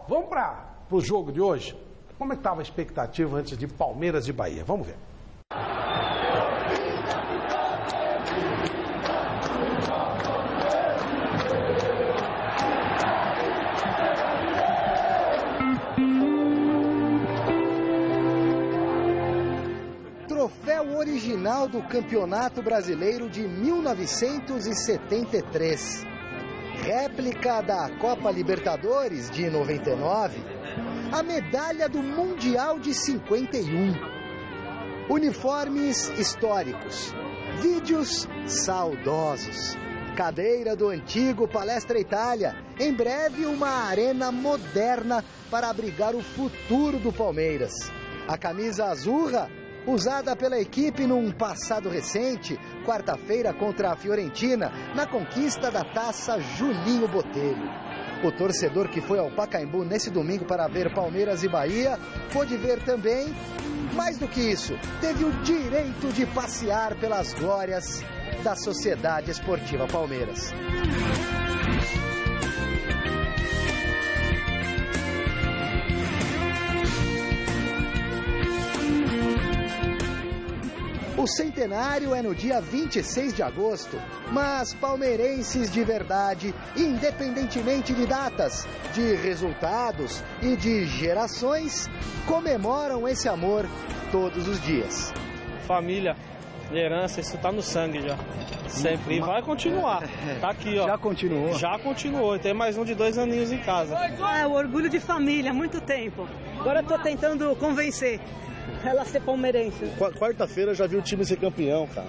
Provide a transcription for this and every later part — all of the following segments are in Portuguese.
vamos para o jogo de hoje. Como é que estava a expectativa antes de Palmeiras e Bahia? Vamos ver. Troféu original do Campeonato Brasileiro de 1973. Réplica da Copa Libertadores de 99. A medalha do Mundial de 51. Uniformes históricos. Vídeos saudosos. Cadeira do antigo Palestra Itália. Em breve, uma arena moderna para abrigar o futuro do Palmeiras. A camisa azurra, usada pela equipe num passado recente, quarta-feira contra a Fiorentina, na conquista da taça Julinho Botelho. O torcedor que foi ao Pacaembu nesse domingo para ver Palmeiras e Bahia pôde ver também, mais do que isso, teve o direito de passear pelas glórias da Sociedade Esportiva Palmeiras. O centenário é no dia 26 de agosto, mas palmeirenses de verdade, independentemente de datas, de resultados e de gerações, comemoram esse amor todos os dias. Família, herança, isso tá no sangue já. Sempre. E vai continuar. Tá aqui, ó. Já continuou? Já continuou. Tem mais um de 2 aninhos em casa. É o orgulho de família, há muito tempo. Agora eu tô tentando convencer ela a ser palmeirense. Quarta-feira já vi o time ser campeão, cara.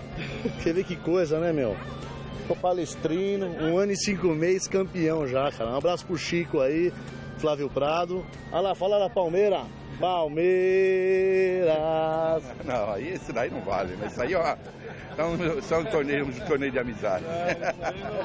Você vê que coisa, né, meu? Tô palestrino, 1 ano e 5 meses campeão já, cara. Um abraço pro Chico aí, Flávio Prado. Olha lá, fala da Palmeiras. Palmeiras. Não, aí esse daí não vale, né? Isso aí, ó, são um torneio de amizade.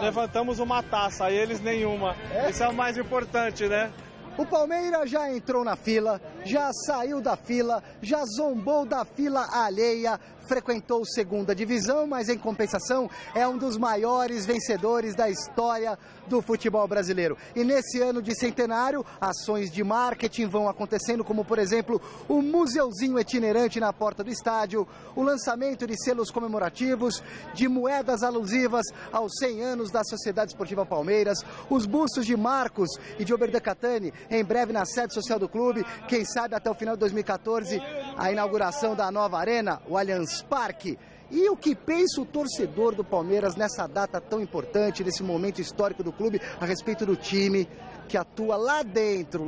Levantamos uma taça, aí eles nenhuma. Isso é o mais importante, né? O Palmeiras já entrou na fila, já saiu da fila, já zombou da fila alheia, frequentou segunda divisão, mas em compensação é um dos maiores vencedores da história do futebol brasileiro. E nesse ano de centenário, ações de marketing vão acontecendo, como por exemplo, o museuzinho itinerante na porta do estádio, o lançamento de selos comemorativos, de moedas alusivas aos 100 anos da Sociedade Esportiva Palmeiras, os bustos de Marcos e de Oberdan Catani, em breve na sede social do clube, quem sabe até o final de 2014, a inauguração da nova arena, o Allianz Parque. E o que pensa o torcedor do Palmeiras nessa data tão importante, nesse momento histórico do clube, a respeito do time que atua lá dentro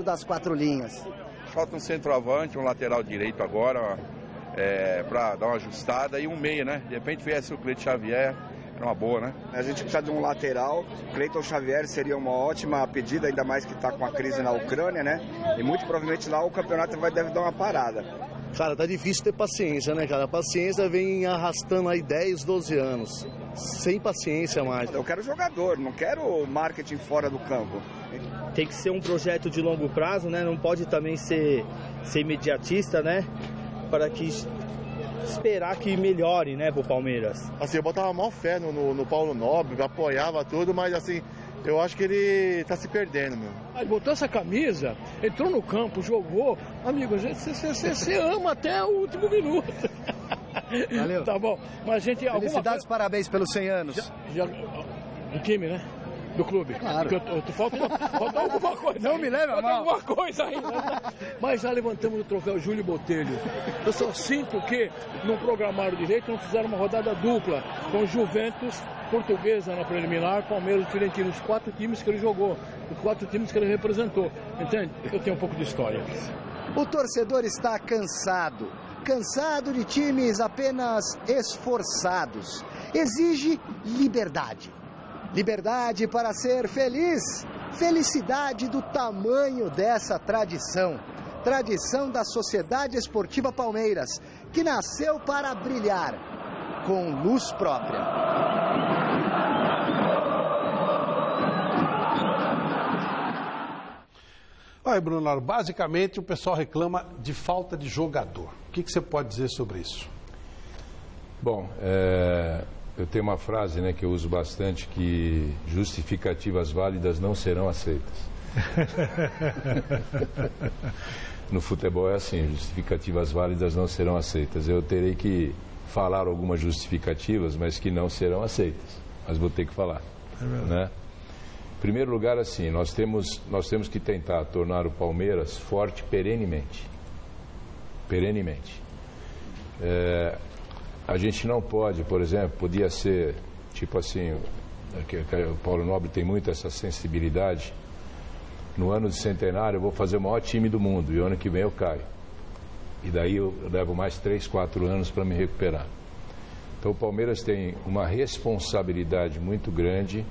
das 4 linhas? Falta um centroavante, um lateral direito agora, para dar uma ajustada, e um meia, né? De repente viesse o Cleiton Xavier, era uma boa, né? A gente precisa de um lateral. Cleiton Xavier seria uma ótima pedida, ainda mais que está com a crise na Ucrânia, né? E muito provavelmente lá o campeonato deve dar uma parada. Cara, tá difícil ter paciência, né, cara? A paciência vem arrastando aí 10, 12 anos. Sem paciência mais. Eu quero jogador, não quero marketing fora do campo. Tem que ser um projeto de longo prazo, né? Não pode também ser imediatista, né? Para que esperar que melhore, né, pro Palmeiras. Assim, eu botava maior fé no Paulo Nobre, apoiava tudo, mas assim, eu acho que ele tá se perdendo, meu. Ele botou essa camisa, entrou no campo, jogou. Amigo, você ama até o último minuto. Valeu. Tá bom. Mas a gente... Felicidades, parabéns pelos 100 anos. Do time, né? Do clube. Claro. Falta alguma coisa. Não me leva a mal. Alguma coisa ainda. Mas já levantamos o troféu Júlio Botelho. Eu só sinto que não programaram direito, não fizeram uma rodada dupla com Juventus, Portuguesa na preliminar, Palmeiras e Fiorentina, os 4 times que ele jogou, os 4 times que ele representou. Entende? Eu tenho um pouco de história. O torcedor está cansado de times apenas esforçados. Exige liberdade. Liberdade para ser feliz. Felicidade do tamanho dessa tradição. Tradição da Sociedade Esportiva Palmeiras, que nasceu para brilhar com luz própria. Olha, Bruno, basicamente o pessoal reclama de falta de jogador. O que você pode dizer sobre isso? Bom, eu tenho uma frase, né, que eu uso bastante, que justificativas válidas não serão aceitas. No futebol é assim, justificativas válidas não serão aceitas. Eu terei que falar algumas justificativas, mas que não serão aceitas. Mas vou ter que falar. Né? Em primeiro lugar, assim, nós temos que tentar tornar o Palmeiras forte perenemente. Perenemente. A gente não pode, por exemplo, podia ser, tipo assim, o Paulo Nobre tem muito essa sensibilidade. No ano de centenário eu vou fazer o maior time do mundo e o ano que vem eu caio. E daí eu levo mais 3, 4 anos para me recuperar. Então o Palmeiras tem uma responsabilidade muito grande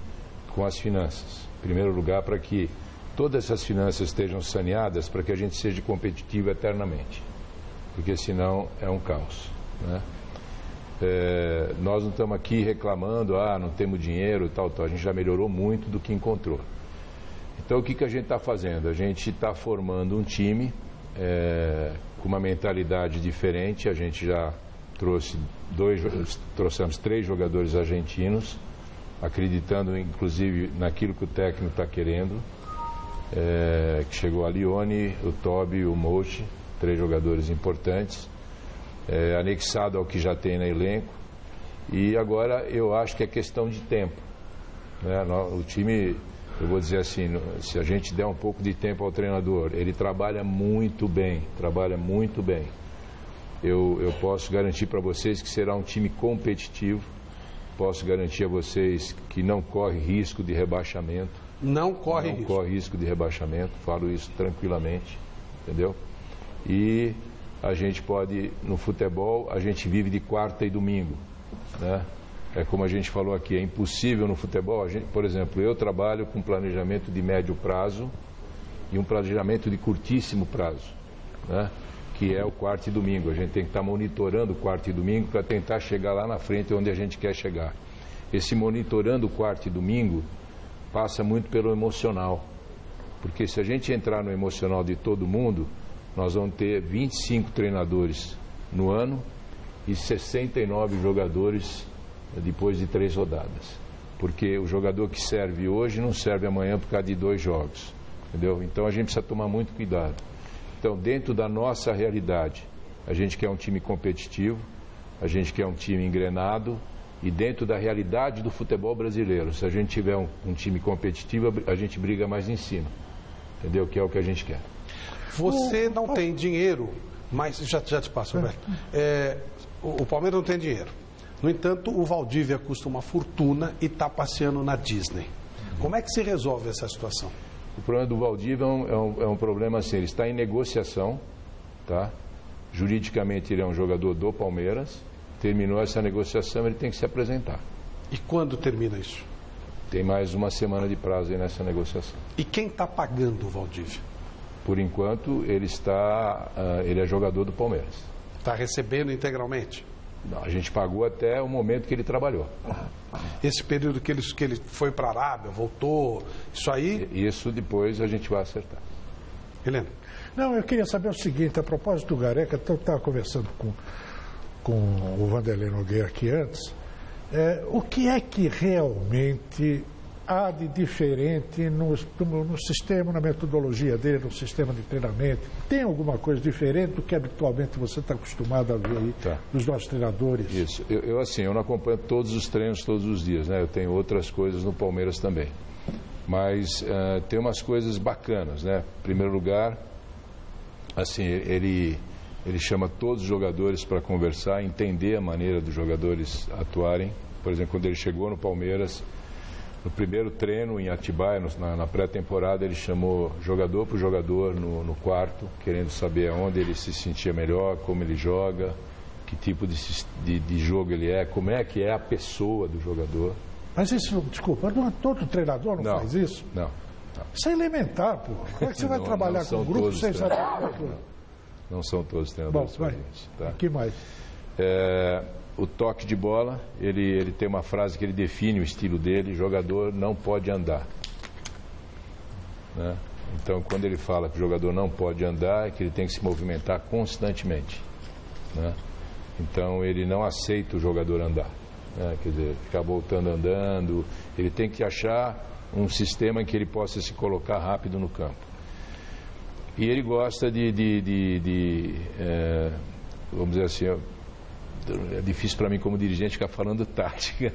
com as finanças. Em primeiro lugar, para que todas essas finanças estejam saneadas, para que a gente seja competitivo eternamente. Porque senão é um caos, né? Nós não estamos aqui reclamando, não temos dinheiro e tal. A gente já melhorou muito do que encontrou. Então o que a gente está fazendo? A gente está formando um time com uma mentalidade diferente. A gente já trouxemos 3 jogadores argentinos, acreditando inclusive naquilo que o técnico está querendo, que chegou a Lione, o Tobi e o Mouche, 3 jogadores importantes, anexado ao que já tem no elenco. E agora eu acho que é questão de tempo, né? O time, eu vou dizer assim, se a gente der um pouco de tempo ao treinador, ele trabalha muito bem. Eu posso garantir para vocês que será um time competitivo. Posso garantir a vocês que não corre risco de rebaixamento. Não corre risco de rebaixamento, falo isso tranquilamente, entendeu? E a gente pode, no futebol, a gente vive de quarta e domingo, né? É como a gente falou aqui, é impossível no futebol. Por exemplo, eu trabalho com planejamento de médio prazo e um planejamento de curtíssimo prazo, né? Que é o quarto e domingo. A gente tem que estar monitorando o quarto e domingo para tentar chegar lá na frente onde a gente quer chegar. Esse monitorando o quarto e domingo passa muito pelo emocional, porque se a gente entrar no emocional de todo mundo, nós vamos ter 25 treinadores no ano e 69 jogadores depois de 3 rodadas, porque o jogador que serve hoje não serve amanhã por causa de 2 jogos, entendeu? Então a gente precisa tomar muito cuidado. Então, dentro da nossa realidade, a gente quer um time competitivo, a gente quer um time engrenado, e dentro da realidade do futebol brasileiro, se a gente tiver um time competitivo, a gente briga mais em cima, entendeu? Que é o que a gente quer. Você não tem dinheiro, mas já te passo, Roberto. O Palmeiras não tem dinheiro. No entanto, o Valdívia custa uma fortuna e está passeando na Disney. Como é que se resolve essa situação? O problema do Valdívia é um problema assim, ele está em negociação, tá? Juridicamente ele é um jogador do Palmeiras, terminou essa negociação, ele tem que se apresentar. E quando termina isso? Tem mais uma semana de prazo aí nessa negociação. E quem está pagando o Valdívia? Por enquanto ele é jogador do Palmeiras. Está recebendo integralmente? Não, a gente pagou até o momento que ele trabalhou. Esse período que ele foi para a Arábia, voltou, isso aí? Isso depois a gente vai acertar. Helena? Não, eu queria saber o seguinte, a propósito do Gareca, eu estava conversando com o Vanderlei Nogueira aqui antes, o que é que realmente há de diferente no sistema, na metodologia dele, no sistema de treinamento? Tem alguma coisa diferente do que habitualmente você está acostumado a ver aí dos nossos treinadores? Isso. Eu não acompanho todos os treinos todos os dias, né? Eu tenho outras coisas no Palmeiras também. Mas tem umas coisas bacanas, né? Em primeiro lugar, assim, ele chama todos os jogadores para conversar, entender a maneira dos jogadores atuarem. Por exemplo, quando ele chegou no Palmeiras, no primeiro treino em Atibaia, na pré-temporada, ele chamou jogador por jogador no quarto, querendo saber aonde ele se sentia melhor, como ele joga, que tipo de jogo ele é, como é que é a pessoa do jogador. Mas isso, desculpa, todo treinador não faz isso? Não. Isso é elementar, pô. Como é que você vai trabalhar com um grupo sem saber? Não são todos os treinadores. Bom, vai. Tá. O que mais? O toque de bola, ele tem uma frase que ele define o estilo dele: jogador não pode andar, né? Então, quando ele fala que o jogador não pode andar, é que ele tem que se movimentar constantemente, né? Então, ele não aceita o jogador andar, né? Quer dizer, ficar voltando andando. Ele tem que achar um sistema em que ele possa se colocar rápido no campo. E ele gosta vamos dizer assim, é difícil para mim como dirigente ficar falando tática.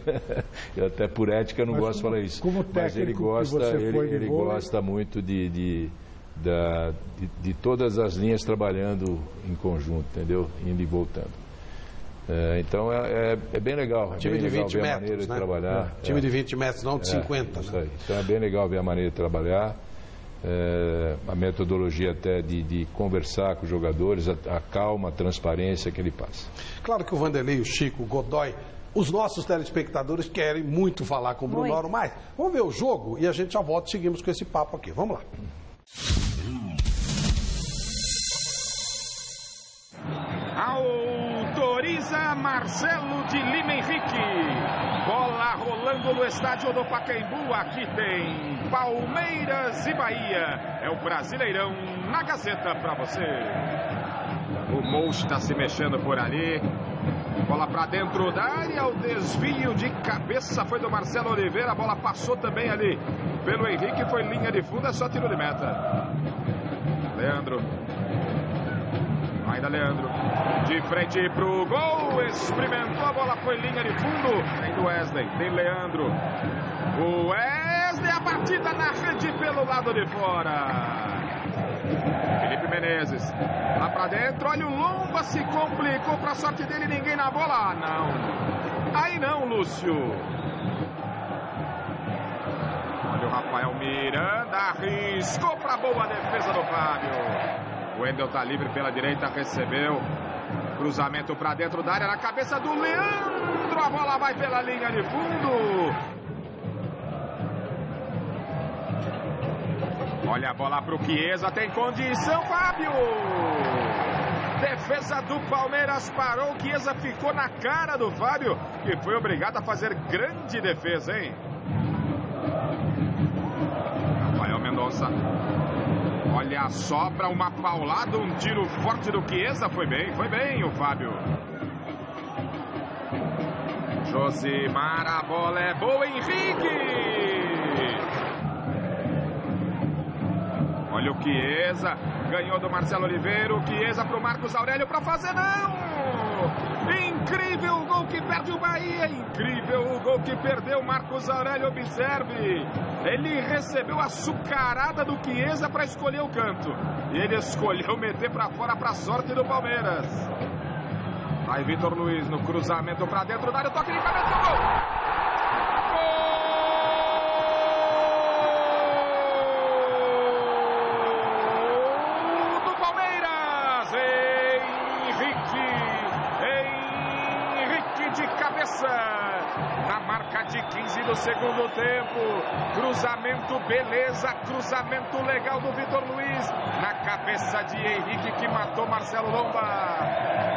Eu até por ética não gosto de falar isso. Mas ele gosta muito de todas as linhas trabalhando em conjunto, entendeu? Indo e voltando. Então é bem legal. Time de 20 ver a metros, maneira de né? trabalhar. Time de 20 metros, não de 50. Isso né? aí. Então é bem legal ver a maneira de trabalhar. A metodologia até de conversar com os jogadores, a calma, a transparência que ele passa. Claro que o Vanderlei, o Chico, o Godoy, os nossos telespectadores querem muito falar com o Bruno Lauro, mas vamos ver o jogo e a gente já volta e seguimos com esse papo aqui. Vamos lá. Autoriza Marcelo de Lima Henrique. Bola rolando no estádio do Pacaembu. Aqui tem Palmeiras e Bahia. É o Brasileirão na Gazeta para você. O Mouch está se mexendo por ali. Bola para dentro da área. O desvio de cabeça foi do Marcelo Oliveira. A bola passou também ali pelo Henrique. Foi linha de fundo. É só tiro de meta. Leandro. Ainda Leandro, de frente pro gol, experimentou a bola, foi linha de fundo, tem do Wesley, tem Leandro, o Wesley, a batida na rede pelo lado de fora, Felipe Menezes, lá pra dentro, olha o Lomba, se complicou pra sorte dele, ninguém na bola, não, aí não, Lúcio, olha o Rafael Miranda, arriscou pra boa defesa do Fábio. O Wendel tá livre pela direita, recebeu. Cruzamento para dentro da área, na cabeça do Leandro. A bola vai pela linha de fundo. Olha a bola pro Chiesa, tem condição, Fábio. Defesa do Palmeiras parou, o Chiesa ficou na cara do Fábio, que foi obrigado a fazer grande defesa, hein? Rafael Mendonça. Olha só para uma paulada, um tiro forte do Chiesa, foi bem o Fábio. Josimar, a bola é boa, Henrique. Olha o Chiesa, ganhou do Marcelo Oliveira, o Chiesa para o Marcos Aurélio para fazer, não! Incrível o gol que perde o Bahia, incrível o gol que perdeu o Marcos Aurélio, observe. Ele recebeu a açucarada do Chiesa para escolher o canto. E ele escolheu meter para fora para a sorte do Palmeiras. Aí Vitor Luiz no cruzamento para dentro da área, toque de cabeça, gol! Gol do Palmeiras! Henrique de cabeça. Na marca de 15 do segundo tempo, cruzamento beleza, cruzamento legal do Vitor Luiz, na cabeça de Henrique que matou Marcelo Lomba.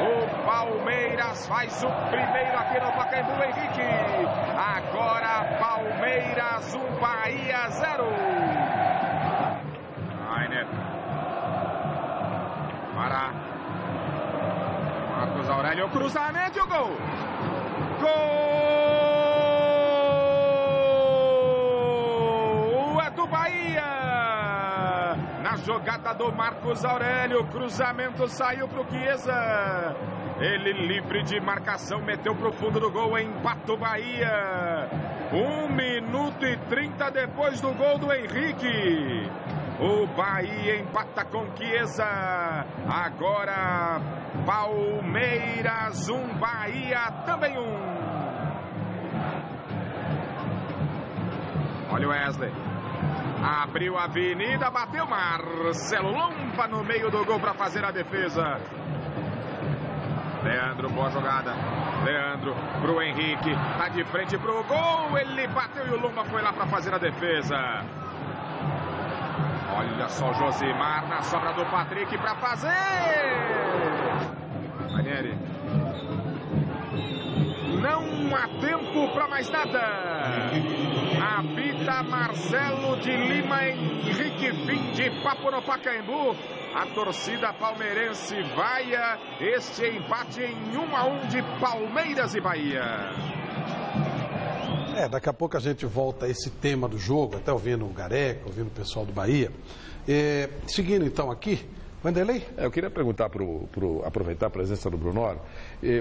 O Palmeiras faz o primeiro aqui no Pacaembu, Henrique. Agora Palmeiras 1, Bahia 0. Rainer. Para Marcos Aurélio, cruzamento e o gol. Gol é do Bahia. Na jogada do Marcos Aurélio, cruzamento saiu pro Chiesa. Ele livre de marcação, meteu pro fundo do gol, empata o Bahia. 1 minuto e 30 depois do gol do Henrique. O Bahia empata com Chiesa. Agora Palmeiras 1, Bahia também 1. Olha o Wesley. Abriu a avenida, bateu Marcelo Lomba no meio do gol para fazer a defesa. Leandro, boa jogada. Leandro pro Henrique. Tá de frente pro gol. Ele bateu e o Lomba foi lá para fazer a defesa. Olha só o Josimar na sobra do Patrick para fazer. Ranieri. Não há tempo para mais nada. Apita Marcelo de Lima Henrique, fim de papo no Pacaembu. A torcida palmeirense vaia este empate em 1-1 de Palmeiras e Bahia. Daqui a pouco a gente volta a esse tema do jogo, até ouvindo o Gareca, ouvindo o pessoal do Bahia. Seguindo então aqui, Vanderlei? Eu queria perguntar, aproveitar a presença do Brunoro.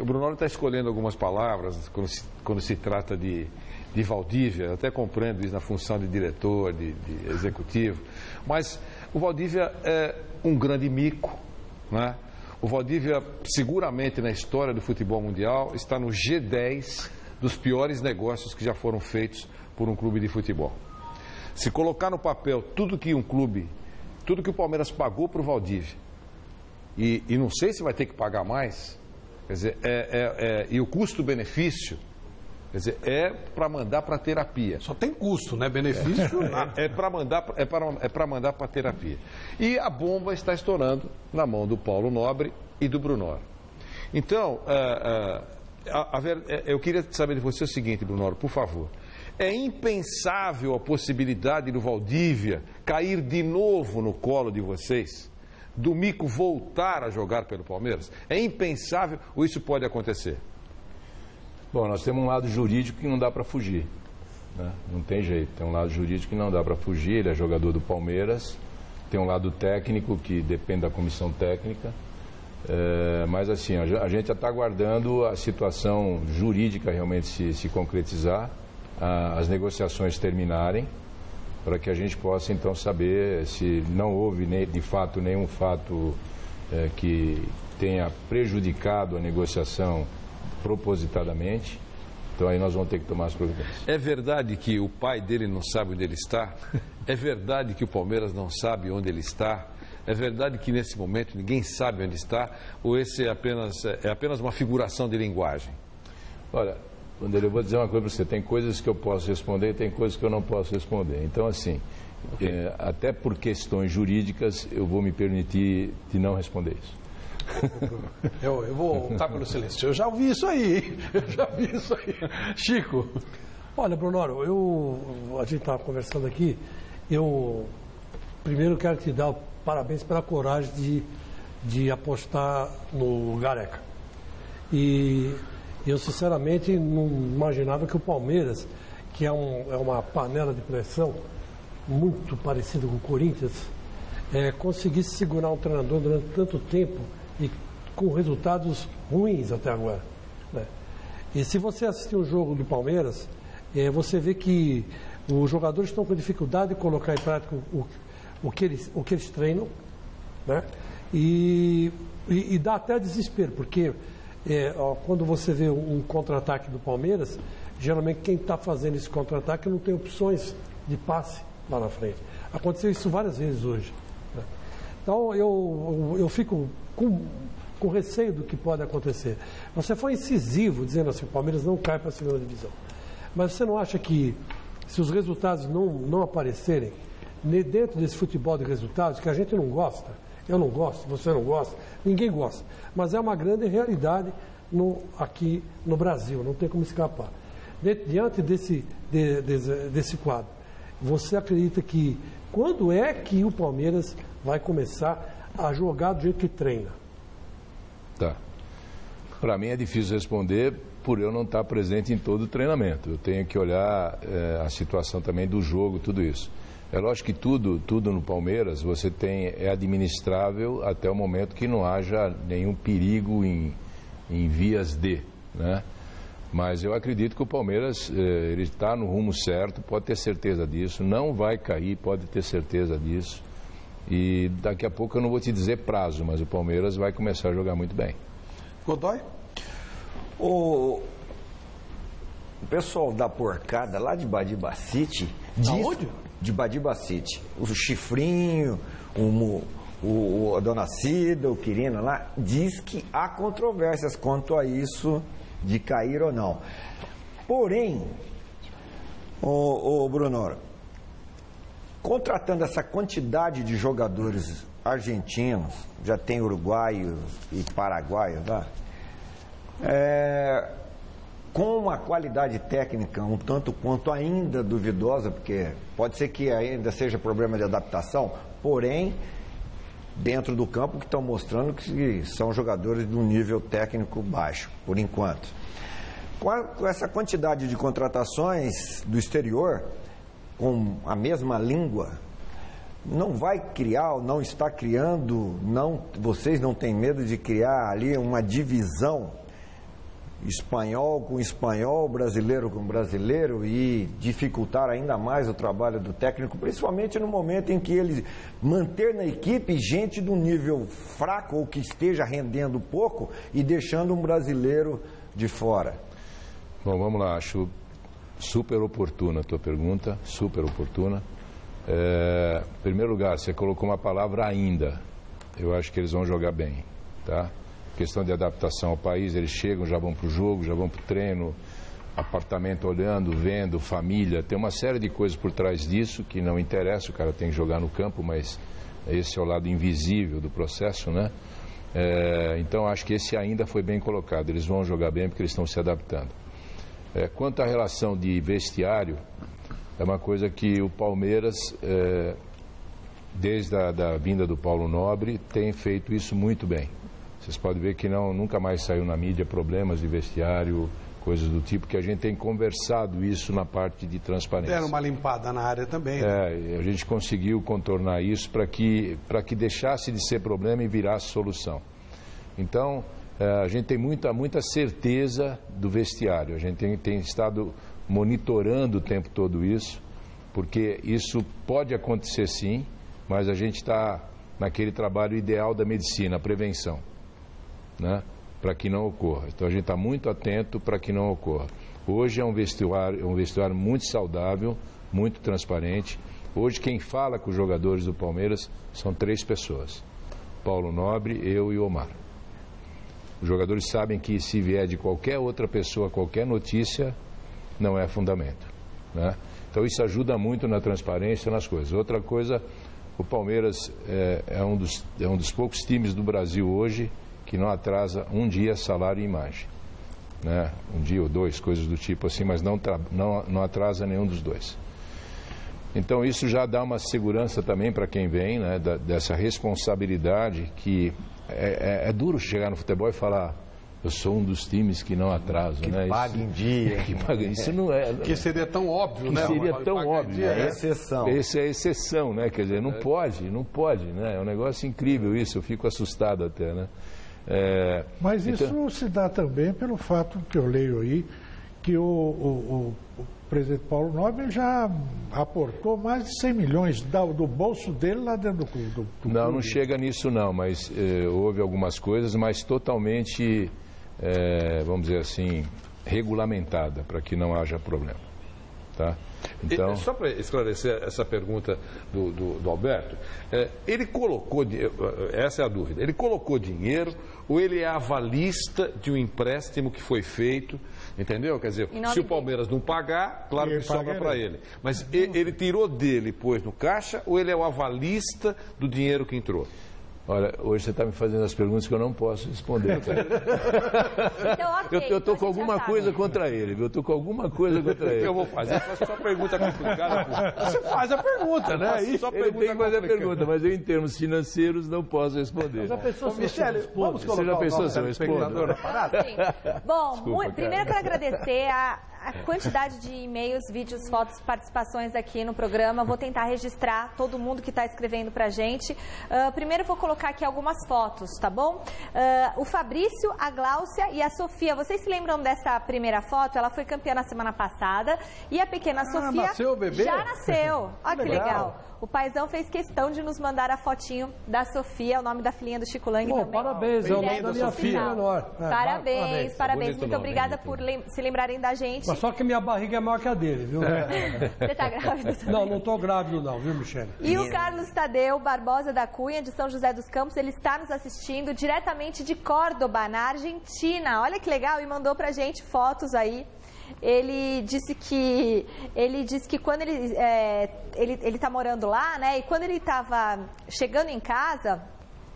O Brunoro está escolhendo algumas palavras quando se trata de Valdívia, até compreendo isso na função de diretor, de executivo, mas o Valdívia é um grande mico, né? O Valdívia, seguramente na história do futebol mundial, está no G10 dos piores negócios que já foram feitos por um clube de futebol. Se colocar no papel tudo que o Palmeiras pagou para o Valdívia, e não sei se vai ter que pagar mais, quer dizer, e o custo-benefício, quer dizer, é para mandar para terapia. Só tem custo, né? Benefício. É para mandar para terapia. E a bomba está estourando na mão do Paulo Nobre e do Brunoro. Então, eu queria saber de você o seguinte, Brunoro, por favor. É impensável a possibilidade do Valdívia cair de novo no colo de vocês? Do mico voltar a jogar pelo Palmeiras? É impensável ou isso pode acontecer? Bom, nós temos um lado jurídico que não dá para fugir, né? Não tem jeito, tem um lado jurídico que não dá para fugir, ele é jogador do Palmeiras, tem um lado técnico que depende da comissão técnica, mas assim, a gente já está aguardando a situação jurídica realmente se concretizar, as negociações terminarem, para que a gente possa então saber se não houve de fato nenhum fato que tenha prejudicado a negociação propositadamente. Então aí nós vamos ter que tomar as providências. É verdade que o pai dele não sabe onde ele está? É verdade que o Palmeiras não sabe onde ele está? É verdade que nesse momento ninguém sabe onde está? Ou esse é apenas uma figuração de linguagem? Olha, Vanderlei, eu vou dizer uma coisa para você. Tem coisas que eu posso responder e tem coisas que eu não posso responder. Então, assim, até por questões jurídicas, eu vou me permitir de não responder isso. Eu vou optar pelo silêncio. Eu já ouvi isso aí. Chico. Olha, Brunoro, a gente estava conversando aqui. Eu primeiro quero te dar parabéns pela coragem de apostar no Gareca. E eu, sinceramente, não imaginava que o Palmeiras, que é uma panela de pressão muito parecida com o Corinthians, conseguisse segurar um treinador durante tanto tempo e com resultados ruins até agora, né? E se você assistir o jogo do Palmeiras, você vê que os jogadores estão com dificuldade de colocar em prática o que eles treinam, né? E dá até desespero, porque quando você vê um contra-ataque do Palmeiras, geralmente quem está fazendo esse contra-ataque não tem opções de passe lá na frente. Aconteceu isso várias vezes hoje, né? Então eu fico com receio do que pode acontecer. Você foi incisivo dizendo assim, o Palmeiras não cai para a segunda divisão. Mas você não acha que se os resultados não aparecerem dentro desse futebol de resultados, que a gente não gosta, eu não gosto, você não gosta, ninguém gosta, mas é uma grande realidade aqui no Brasil, não tem como escapar. Diante desse quadro, você acredita que quando é que o Palmeiras vai começar a jogar do jeito que treina? Tá. Para mim é difícil responder por eu não estar presente em todo o treinamento. Eu tenho que olhar a situação também do jogo, tudo isso. É lógico que tudo no Palmeiras é administrável até o momento que não haja nenhum perigo em vias de, né? Mas eu acredito que o Palmeiras ele está no rumo certo, pode ter certeza disso, não vai cair, pode ter certeza disso. E daqui a pouco eu não vou te dizer prazo, mas o Palmeiras vai começar a jogar muito bem. Godoy? O pessoal da porcada lá de Badibacite diz... Aonde? De Badibacite. O Chifrinho, a Dona Cida, o Quirino lá, diz que há controvérsias quanto a isso de cair ou não. Porém, o Brunoro, contratando essa quantidade de jogadores argentinos, já tem uruguaios e paraguaios lá, com uma qualidade técnica um tanto quanto ainda duvidosa, porque pode ser que ainda seja problema de adaptação, porém, dentro do campo que estão mostrando que são jogadores de um nível técnico baixo, por enquanto. Com essa quantidade de contratações do exterior, com a mesma língua, não vai criar, ou não está criando, vocês não têm medo de criar ali uma divisão espanhol com espanhol, brasileiro com brasileiro e dificultar ainda mais o trabalho do técnico, principalmente no momento em que ele manter na equipe gente do nível fraco ou que esteja rendendo pouco e deixando um brasileiro de fora? Bom, vamos lá, acho super oportuna a tua pergunta, super oportuna. Em primeiro lugar, você colocou uma palavra ainda. Eu acho que eles vão jogar bem, tá? Questão de adaptação ao país, eles chegam, já vão para o jogo, já vão para o treino, apartamento olhando, vendo, família, tem uma série de coisas por trás disso que não interessa, o cara tem que jogar no campo, mas esse é o lado invisível do processo, né? Então acho que esse ainda foi bem colocado, eles vão jogar bem porque eles estão se adaptando. Quanto à relação de vestiário, é uma coisa que o Palmeiras, desde a vinda do Paulo Nobre, tem feito isso muito bem. Vocês podem ver que nunca mais saiu na mídia problemas de vestiário, coisas do tipo, que a gente tem conversado isso na parte de transparência. Deram uma limpada na área também. Né? A gente conseguiu contornar isso para que deixasse de ser problema e virasse solução. Então, a gente tem muita certeza do vestiário. A gente tem estado monitorando o tempo todo isso, porque isso pode acontecer sim, mas a gente está naquele trabalho ideal da medicina, a prevenção, né? Para que não ocorra. Então a gente está muito atento para que não ocorra. Hoje é um vestiário muito saudável, muito transparente. Hoje quem fala com os jogadores do Palmeiras são 3 pessoas: Paulo Nobre, eu e Omar. Os jogadores sabem que se vier de qualquer outra pessoa, qualquer notícia, não é fundamento, né? Então isso ajuda muito na transparência, nas coisas. Outra coisa, o Palmeiras é um dos poucos times do Brasil hoje que não atrasa um dia salário e imagem, né? Um dia ou 2, coisas do tipo assim, mas não atrasa nenhum dos 2. Então isso já dá uma segurança também para quem vem, né? Dessa responsabilidade que é duro chegar no futebol e falar: eu sou um dos times que não atrasa, que né? Paga em dia. Que paga, isso não é... Que seria tão óbvio, né? Seria tão óbvio. É exceção. Essa é a exceção, né? Quer dizer, não pode, né? É um negócio incrível isso, eu fico assustado até, né? Mas isso se dá também pelo fato que eu leio aí, que o presidente Paulo Nobre já aportou mais de 100 milhões do bolso dele lá dentro do clube. Não chega nisso não, mas houve algumas coisas, mas totalmente, vamos dizer assim, regulamentada, para que não haja problema, tá? Então... Só para esclarecer essa pergunta do Alberto, ele colocou, essa é a dúvida, ele colocou dinheiro ou ele é avalista de um empréstimo que foi feito, entendeu? Quer dizer, se o Palmeiras não pagar, claro que sobra para ele. Mas ele tirou dele e pôs no caixa ou ele é o avalista do dinheiro que entrou? Olha, hoje você está me fazendo as perguntas que eu não posso responder, cara. Então, okay, eu estou com alguma coisa contra ele, viu? Eu estou com alguma coisa contra ele. O que eu vou fazer? Eu faço só pergunta complicada. Você faz a pergunta, né? Só ele tem que fazer a pergunta, mas eu, em termos financeiros, não posso responder. Já pensou, Michele, vamos colocar você já pensou se eu respondo? Bom, desculpa, primeiro eu quero agradecer a quantidade de e-mails, vídeos, fotos, participações aqui no programa. Vou tentar registrar todo mundo que está escrevendo pra gente. Primeiro eu vou colocar aqui algumas fotos, tá bom? O Fabrício, a Gláucia e a Sofia. Vocês se lembram dessa primeira foto? Ela foi campeã na semana passada. E a pequena Sofia nasceu o bebê? Já nasceu. Olha que legal. O paizão fez questão de nos mandar a fotinho da Sofia, o nome da filhinha do Chico Lang também. Parabéns, é o nome da minha filha menor. Parabéns. Muito obrigada por se lembrarem da gente. Mas só que minha barriga é maior que a dele, viu? Você tá grávido também? Não tô grávido não, viu, Michele? E o Carlos Tadeu Barbosa da Cunha, de São José dos Campos, ele está nos assistindo diretamente de Córdoba, na Argentina. Olha que legal, e mandou pra gente fotos aí. Ele disse que quando ele tá morando lá, né? E quando ele estava chegando em casa,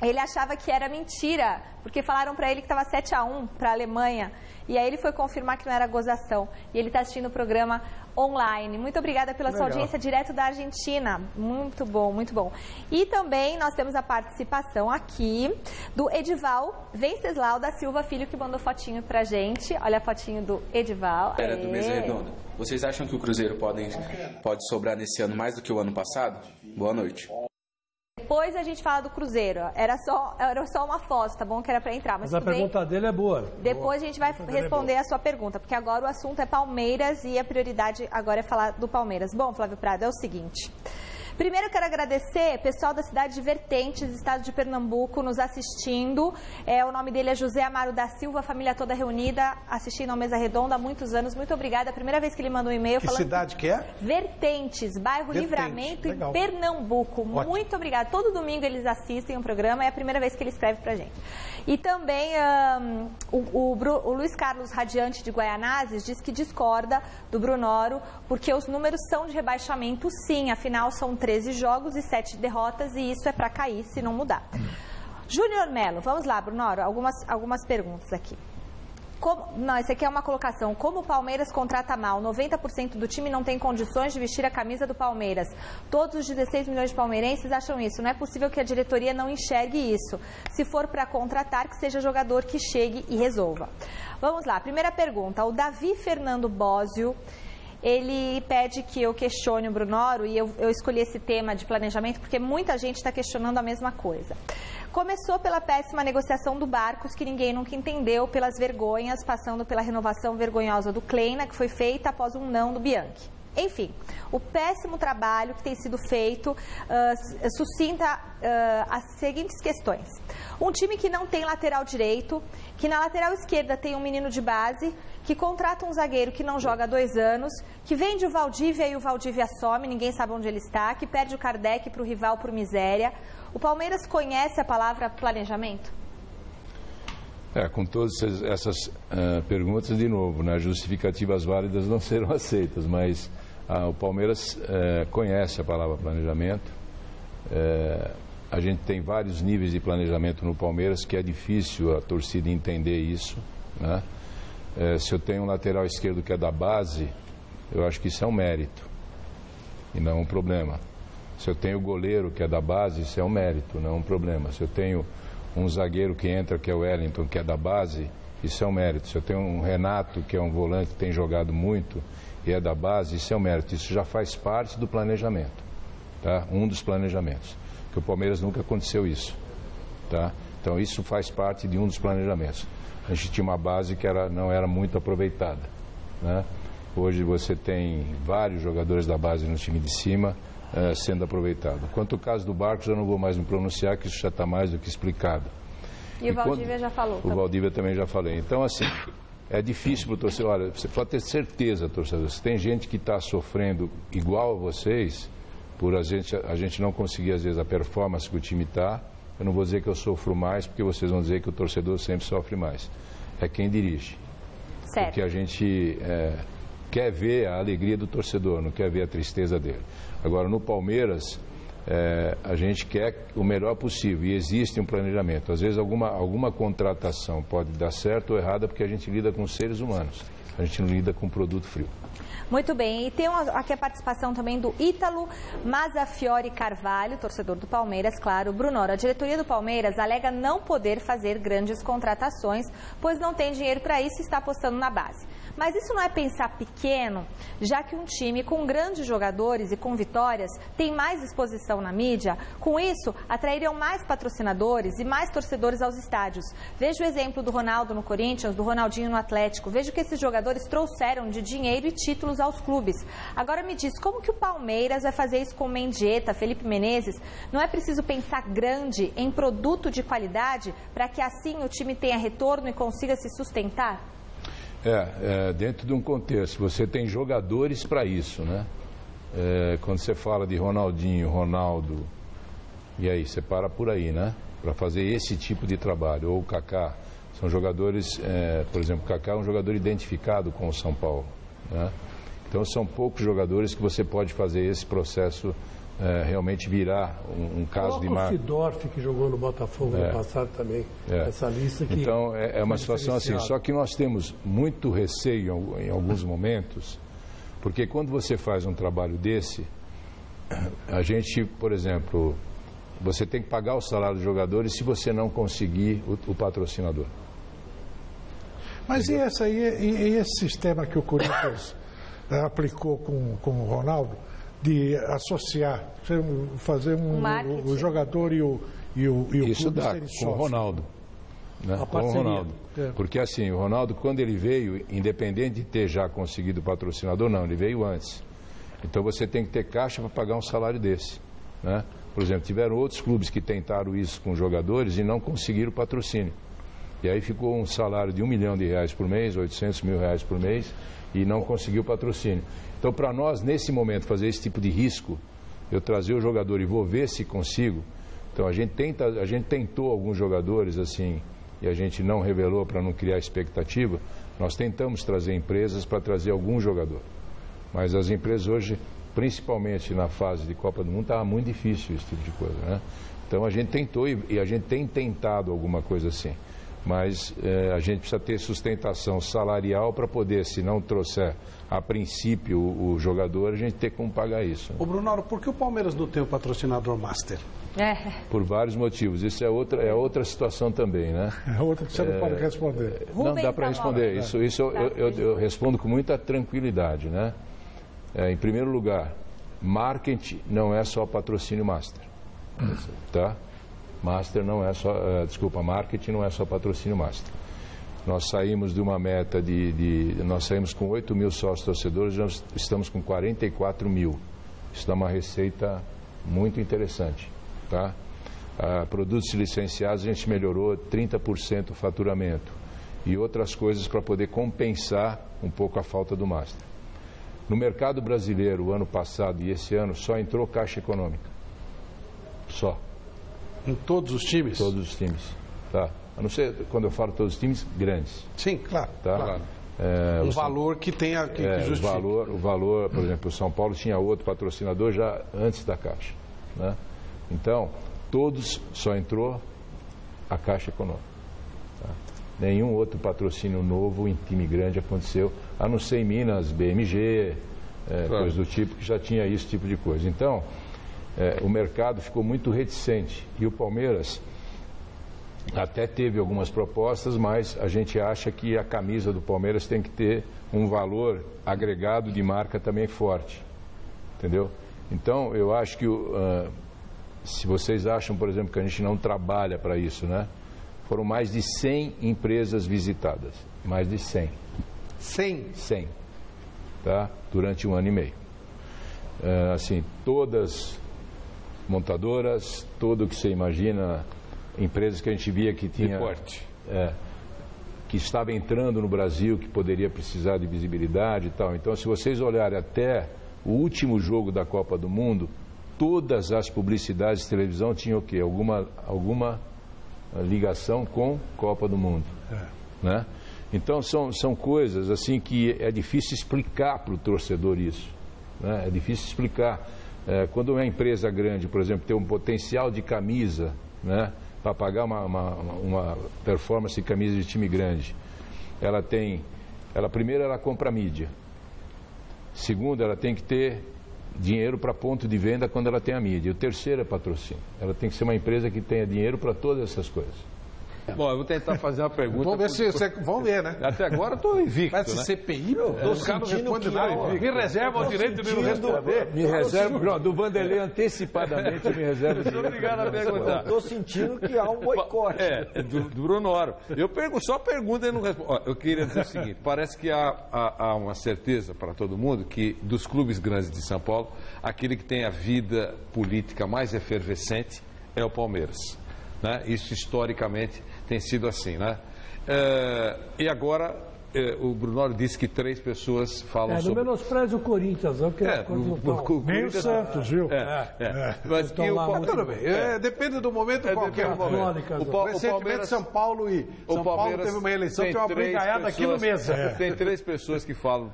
ele achava que era mentira, porque falaram para ele que estava 7-1 para a Alemanha. E aí ele foi confirmar que não era gozação. E ele está assistindo o programa online. Muito obrigada pela sua audiência direto da Argentina. Muito bom, muito bom. E também nós temos a participação aqui do Edival Venceslau da Silva Filho, que mandou fotinho pra gente. Olha a fotinho do Edival. Era do Mesa Redonda. Vocês acham que o Cruzeiro pode sobrar nesse ano mais do que o ano passado? Boa noite. Depois a gente fala do Cruzeiro. Era só uma foto, tá bom? Que era pra entrar. Mas a pergunta dele é boa. Depois a gente vai responder a sua pergunta, porque agora o assunto é Palmeiras e a prioridade agora é falar do Palmeiras. Bom, Flávio Prado, é o seguinte. Primeiro eu quero agradecer o pessoal da cidade de Vertentes, estado de Pernambuco, nos assistindo. O nome dele é José Amaro da Silva, a família toda reunida, assistindo ao Mesa Redonda há muitos anos. Muito obrigada. A primeira vez que ele mandou um e-mail falando... Que cidade que é? Bairro Vertente. Livramento, legal. Em Pernambuco. Ótimo. Muito obrigada. Todo domingo eles assistem o programa, é a primeira vez que ele escreve pra gente. E também o Luiz Carlos Radiante de Guaianazes diz que discorda do Brunoro, porque os números são de rebaixamento sim, afinal são 13 jogos e 7 derrotas e isso é para cair se não mudar. Júnior Melo, vamos lá, Brunoro, algumas perguntas aqui. Esse aqui é uma colocação. Como o Palmeiras contrata mal, 90% do time não tem condições de vestir a camisa do Palmeiras. Todos os 16 milhões de palmeirenses acham isso. Não é possível que a diretoria não enxergue isso. Se for para contratar, que seja jogador que chegue e resolva. Vamos lá, primeira pergunta. O Davi Fernando Bósio, ele pede que eu questione o Brunoro e eu escolhi esse tema de planejamento porque muita gente está questionando a mesma coisa. Começou pela péssima negociação do Barcos, que ninguém nunca entendeu, pelas vergonhas, passando pela renovação vergonhosa do Kleina, que foi feita após um não do Bianchi. Enfim, o péssimo trabalho que tem sido feito suscita as seguintes questões. Um time que não tem lateral direito, que na lateral esquerda tem um menino de base, que contrata um zagueiro que não joga há 2 anos, que vende o Valdívia e o Valdívia some, ninguém sabe onde ele está, que perde o Kardec para o rival por miséria. O Palmeiras conhece a palavra planejamento? Com todas essas perguntas, de novo, né, justificativas válidas não serão aceitas, mas o Palmeiras conhece a palavra planejamento. A gente tem vários níveis de planejamento no Palmeiras que é difícil a torcida entender isso, né? Se eu tenho um lateral esquerdo que é da base, eu acho que isso é um mérito e não um problema. Se eu tenho o goleiro que é da base, isso é um mérito, não um problema. Se eu tenho um zagueiro que entra, que é o Wellington, que é da base, isso é um mérito. Se eu tenho um Renato, que é um volante que tem jogado muito e é da base, isso é um mérito. Isso já faz parte do planejamento, tá? Um dos planejamentos. Que o Palmeiras nunca aconteceu isso, tá? Então isso faz parte de um dos planejamentos. A gente tinha uma base que não era muito aproveitada, né? Hoje você tem vários jogadores da base no time de cima sendo aproveitado. Quanto ao caso do Barcos, eu não vou mais me pronunciar, que isso já está mais do que explicado. E o Valdívia já falou. O Valdívia também já falei. Então, assim, é difícil para o torcedor. Olha, você pode ter certeza, torcedor, se tem gente que está sofrendo igual a vocês, por a gente não conseguir, às vezes, a performance que o time está, eu não vou dizer que eu sofro mais, porque vocês vão dizer que o torcedor sempre sofre mais. É quem dirige. Certo. Porque a gente quer ver a alegria do torcedor, não quer ver a tristeza dele. Agora, no Palmeiras, a gente quer o melhor possível e existe um planejamento. Às vezes, alguma contratação pode dar certo ou errada, porque a gente lida com seres humanos. A gente não lida com produto frio. Muito bem, e tem aqui a participação também do Ítalo Mazzafiore Carvalho, torcedor do Palmeiras, claro. Brunoro, a diretoria do Palmeiras alega não poder fazer grandes contratações, pois não tem dinheiro para isso e está apostando na base. Mas isso não é pensar pequeno, já que um time com grandes jogadores e com vitórias tem mais exposição na mídia. Com isso, atrairiam mais patrocinadores e mais torcedores aos estádios. Veja o exemplo do Ronaldo no Corinthians, do Ronaldinho no Atlético. Veja o que esses jogadores trouxeram de dinheiro e títulos aos clubes. Agora me diz, como que o Palmeiras vai fazer isso com Mendieta, Felipe Menezes? Não é preciso pensar grande em produto de qualidade para que assim o time tenha retorno e consiga se sustentar? Dentro de um contexto, você tem jogadores para isso, né? Quando você fala de Ronaldinho, Ronaldo, e aí, você para por aí, né? Para fazer esse tipo de trabalho. Ou o Kaká, são jogadores, por exemplo, o Kaká é um jogador identificado com o São Paulo, né? Então são poucos jogadores que você pode fazer esse processo realmente virar um caso de marca. O Sidorf, que jogou no Botafogo no passado também, essa lista que... Então é uma situação assim, só que nós temos muito receio em alguns momentos, porque quando você faz um trabalho desse, a gente, por exemplo, você tem que pagar o salário dos jogadores se você não conseguir o patrocinador. Mas e esse sistema que o Corinthians aplicou com o Ronaldo, de associar, fazer o jogador e o Isso clube dá, serem com o Ronaldo. Né? Com o Ronaldo. Porque assim, o Ronaldo, quando ele veio, independente de ter já conseguido o patrocinador, não, ele veio antes. Então você tem que ter caixa para pagar um salário desse. Né? Por exemplo, tiveram outros clubes que tentaram isso com jogadores e não conseguiram patrocínio. E aí ficou um salário de R$1 milhão por mês, R$800 mil por mês, e não conseguiu patrocínio. Então, para nós, nesse momento, fazer esse tipo de risco, eu trazer o jogador e vou ver se consigo. Então, a gente tentou alguns jogadores, assim, e a gente não revelou para não criar expectativa. Nós tentamos trazer empresas para trazer algum jogador. Mas as empresas hoje, principalmente na fase de Copa do Mundo, estava muito difícil esse tipo de coisa, né? Então, a gente tentou e a gente tem tentado alguma coisa assim. Mas a gente precisa ter sustentação salarial para poder, se não trouxer a princípio o jogador, a gente ter como pagar isso. Né? Ô Brunoro, por que o Palmeiras não tem o patrocinador Master? Por vários motivos. Isso é outra situação também, né? É outra que você não pode responder. Não dá para responder. Isso eu respondo com muita tranquilidade, né? Em primeiro lugar, marketing não é só patrocínio Master. Tá? Marketing não é só patrocínio Master. Nós saímos de uma meta nós saímos com 8 mil sócios torcedores, nós estamos com 44 mil. Isso dá uma receita muito interessante, tá? Produtos licenciados a gente melhorou 30% o faturamento e outras coisas para poder compensar um pouco a falta do Master. No mercado brasileiro, o ano passado e esse ano, só entrou Caixa Econômica. Só. Em todos os times? Todos os times, tá? A não ser, quando eu falo todos os times, grandes. Sim, claro. Tá? Claro. Valor que tenha que justifique. O valor, por exemplo, o São Paulo tinha outro patrocinador já antes da Caixa, né? Então, todos só entrou a Caixa Econômica. Tá? Nenhum outro patrocínio novo em time grande aconteceu, a não ser em Minas, BMG, coisa do tipo, que já tinha esse tipo de coisa. Então, o mercado ficou muito reticente e o Palmeiras até teve algumas propostas, mas a gente acha que a camisa do Palmeiras tem que ter um valor agregado de marca também forte, entendeu? Então, eu acho que se vocês acham, por exemplo, que a gente não trabalha para isso, né? Foram mais de 100 empresas visitadas, mais de 100. 100, tá? Durante 1 ano e meio. Assim, todas montadoras, tudo que você imagina, empresas que a gente via que tinha que estava entrando no Brasil, que poderia precisar de visibilidade e tal. Então, se vocês olharem até o último jogo da Copa do Mundo, todas as publicidades de televisão tinham o quê? Alguma ligação com Copa do Mundo, né? Então, são coisas assim que é difícil explicar para o torcedor isso, né? É difícil explicar. Quando uma empresa grande, por exemplo, tem um potencial de camisa, né, para pagar uma performance de camisa de time grande, primeiro ela compra mídia, segundo ela tem que ter dinheiro para ponto de venda quando ela tem a mídia, e o terceiro é patrocínio. Ela tem que ser uma empresa que tenha dinheiro para todas essas coisas. Bom, eu vou tentar fazer uma pergunta. Vamos ver se vão ver, né? Até agora eu estou invicto, mas né? CPI, os caras não respondem nada. Me reserva o direito de não responder. Me reserva, do Vanderlei antecipadamente me reserva o direito. Obrigado a perguntar. Estou sentindo que há um boicote. Do Brunoro. Eu só pergunto e não respondo. Eu queria dizer o seguinte, parece que há uma certeza para todo mundo que dos clubes grandes de São Paulo, aquele que tem a vida política mais efervescente é o Palmeiras, né? Isso historicamente tem sido assim, né? E agora, o Brunoro disse que 3 pessoas falam sobre... Não menospreze o Corinthians, não, porque nem o Santos, viu? Mas tudo bem, depende do momento qualquer. Recentemente, São Paulo teve uma eleição, tem uma brigaiada aqui no mesa. Tem 3 pessoas que falam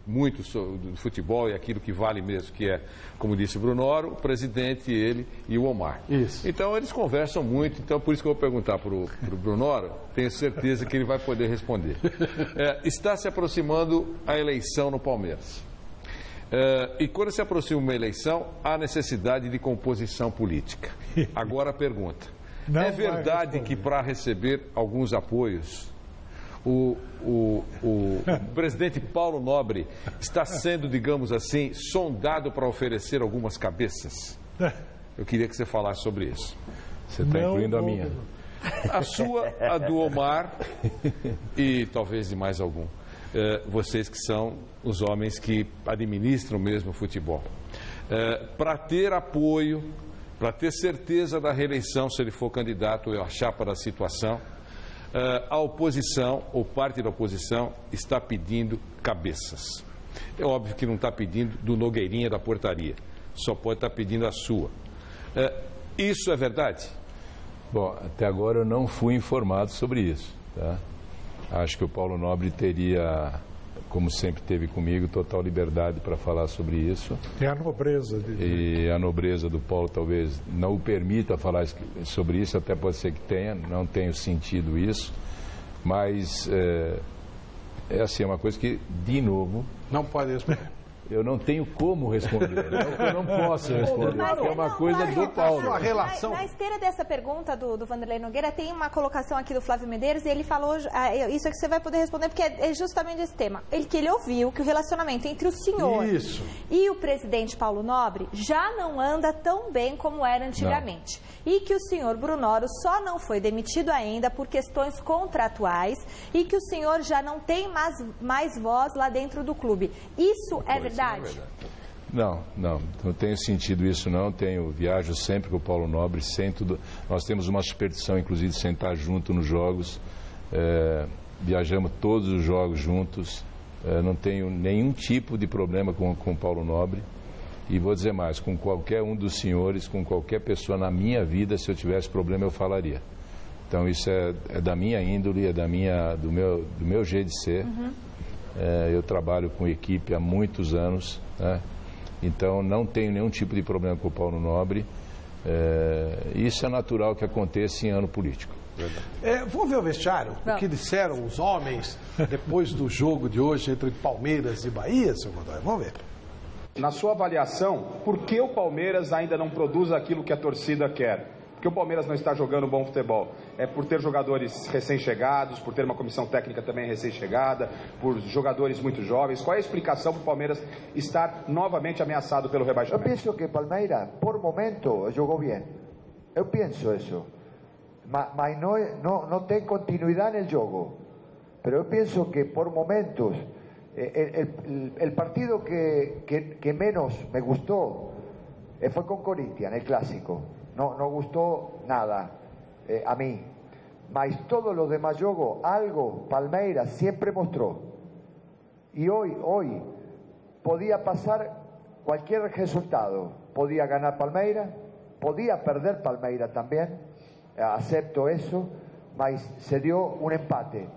muito do futebol e aquilo que vale mesmo, que é, como disse o Brunoro, o presidente, ele e o Omar. Isso. Então eles conversam muito, então por isso que eu vou perguntar para o Brunoro, tenho certeza que ele vai poder responder. Está se aproximando a eleição no Palmeiras. E quando se aproxima uma eleição, há necessidade de composição política. Agora a pergunta. É verdade que para receber alguns apoios, o presidente Paulo Nobre está sendo, digamos assim, sondado para oferecer algumas cabeças? Eu queria que você falasse sobre isso. Você está incluindo a minha? A sua, a do Omar e talvez de mais algum. Vocês que são os homens que administram mesmo o futebol. Para ter apoio, para ter certeza da reeleição, se ele for candidato ou a chapa da situação, a oposição, ou parte da oposição, está pedindo cabeças. É óbvio que não está pedindo do Nogueirinha da portaria, só pode estar pedindo a sua. Isso é verdade? Bom, até agora eu não fui informado sobre isso, tá? Acho que o Paulo Nobre teria, como sempre teve comigo, total liberdade para falar sobre isso. É a nobreza dele. E a nobreza do Paulo talvez não o permita falar sobre isso, até pode ser que tenha, não tenho sentido isso, mas é assim, é uma coisa que, de novo... Não pode responder. Eu não tenho como responder, eu não posso responder, é uma coisa do Paulo. Na esteira dessa pergunta do Vanderlei Nogueira, tem uma colocação aqui do Flávio Medeiros, e ele falou, isso é que você vai poder responder, porque é justamente esse tema, que ele ouviu que o relacionamento entre o senhor e o presidente Paulo Nobre já não anda tão bem como era antigamente. E que o senhor Brunoro só não foi demitido ainda por questões contratuais e que o senhor já não tem mais voz lá dentro do clube. Isso é verdade? Não tenho sentido isso não, viajo sempre com o Paulo Nobre, nós temos uma superstição inclusive de sentar junto nos jogos, viajamos todos os jogos juntos, não tenho nenhum tipo de problema com o Paulo Nobre e vou dizer mais, com qualquer um dos senhores, com qualquer pessoa na minha vida, se eu tivesse problema eu falaria. Então isso é da minha índole, do meu jeito de ser. Eu trabalho com equipe há muitos anos, né? Então não tenho nenhum tipo de problema com o Paulo Nobre. Isso é natural que aconteça em ano político. Vamos ver o vestiário? O que disseram os homens depois do jogo de hoje entre Palmeiras e Bahia, seu Godoy? Vamos ver. Na sua avaliação, por que o Palmeiras ainda não produz aquilo que a torcida quer? Porque o Palmeiras não está jogando bom futebol? É por ter jogadores recém-chegados, por ter uma comissão técnica também recém-chegada, por jogadores muito jovens? Qual é a explicação para o Palmeiras estar novamente ameaçado pelo rebaixamento? Eu penso que o Palmeiras, por momento, jogou bem. Eu penso isso. Mas não tem continuidade no jogo. Mas eu penso que, por momentos, o partido que menos me gostou foi com Corinthians, el clásico. No gustó nada a mí, mas todos los demás jogos, algo Palmeiras siempre mostró. Y hoy podía pasar cualquier resultado. Podía ganar Palmeiras, podía perder Palmeiras también, acepto eso, mas se dio un empate.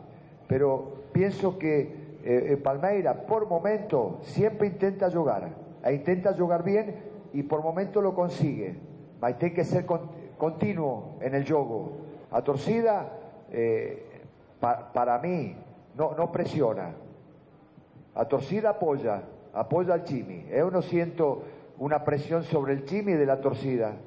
Pero pienso que Palmeiras por momento siempre intenta jugar bien y por momento lo consigue. Mas tem que ser continuo en el jogo. A torcida, para mí, no presiona. A torcida apoya al time. Eu não sinto una presión sobre el time de la torcida.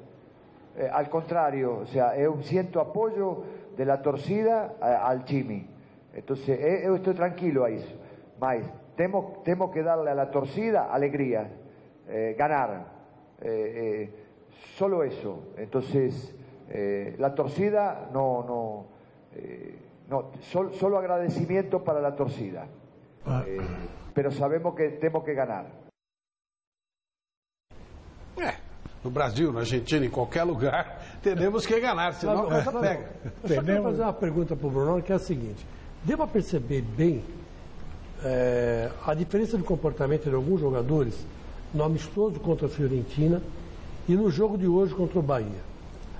Al contrario, o sea, eu siento apoyo de la torcida al time. Entonces, eu estou tranquilo a isso. Mas temos que darle a la torcida alegría, ganar. Solo eso. Entonces, la torcida solo agradecimiento para la torcida. Pero sabemos que tenemos que ganar. No Brasil, na Argentina, em qualquer lugar, teremos que ganhar, senão a coisa pega. Eu quero fazer uma pergunta para o Bruno, que é a seguinte: deu para perceber bem a diferença de comportamento de alguns jogadores no amistoso contra a Fiorentina e no jogo de hoje contra o Bahia.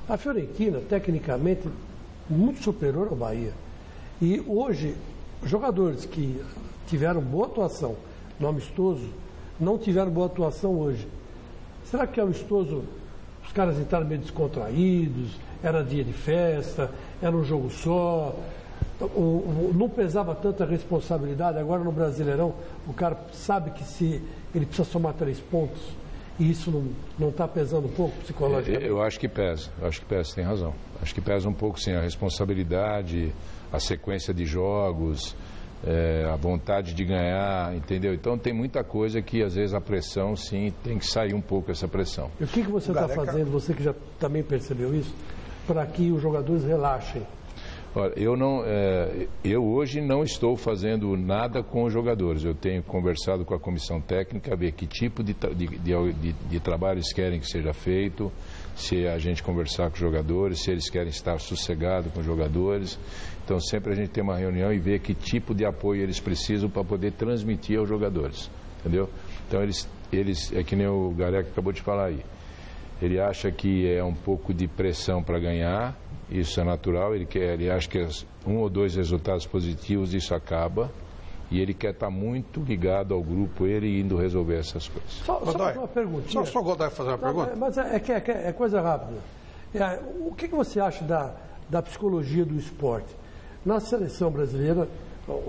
A Fiorentina, tecnicamente, muito superior ao Bahia. E hoje, jogadores que tiveram boa atuação no amistoso, não tiveram boa atuação hoje. Será que é amistoso, os caras entraram meio descontraídos, era dia de festa, era um jogo só? não pesava tanta responsabilidade, agora no Brasileirão o cara sabe que se ele precisa somar 3 pontos e isso não está pesando um pouco psicologicamente? Eu acho que pesa, tem razão. Acho que pesa um pouco sim, a responsabilidade, a sequência de jogos, a vontade de ganhar, entendeu? Então tem muita coisa que às vezes a pressão sim tem que sair um pouco essa pressão. E o que você está fazendo, você que já também percebeu isso, para que os jogadores relaxem? Olha, eu hoje não estou fazendo nada com os jogadores. Eu tenho conversado com a comissão técnica, ver que tipo de trabalho eles querem que seja feito, se a gente conversar com os jogadores, se eles querem estar sossegados com os jogadores. Então sempre a gente tem uma reunião e ver que tipo de apoio eles precisam para poder transmitir aos jogadores, entendeu? Então eles é que nem o Gareca acabou de falar aí. Ele acha que é um pouco de pressão para ganhar. Isso é natural, ele acha que 1 ou 2 resultados positivos, isso acaba, e ele quer estar muito ligado ao grupo, ele indo resolver essas coisas. Só uma perguntinha. Só o Godoy fazer uma pergunta? Mas é coisa rápida. O que você acha da psicologia do esporte? Na seleção brasileira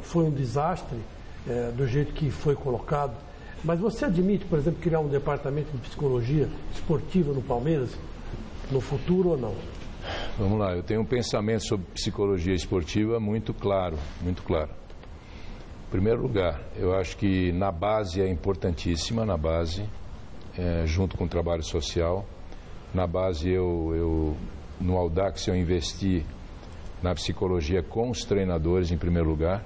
foi um desastre, do jeito que foi colocado, mas você admite, por exemplo, criar um departamento de psicologia esportiva no Palmeiras, no futuro ou não? Vamos lá, eu tenho um pensamento sobre psicologia esportiva muito claro, muito claro. Em primeiro lugar, eu acho que na base é importantíssima, junto com o trabalho social. Na base, no Audax, eu investi na psicologia com os treinadores, em primeiro lugar,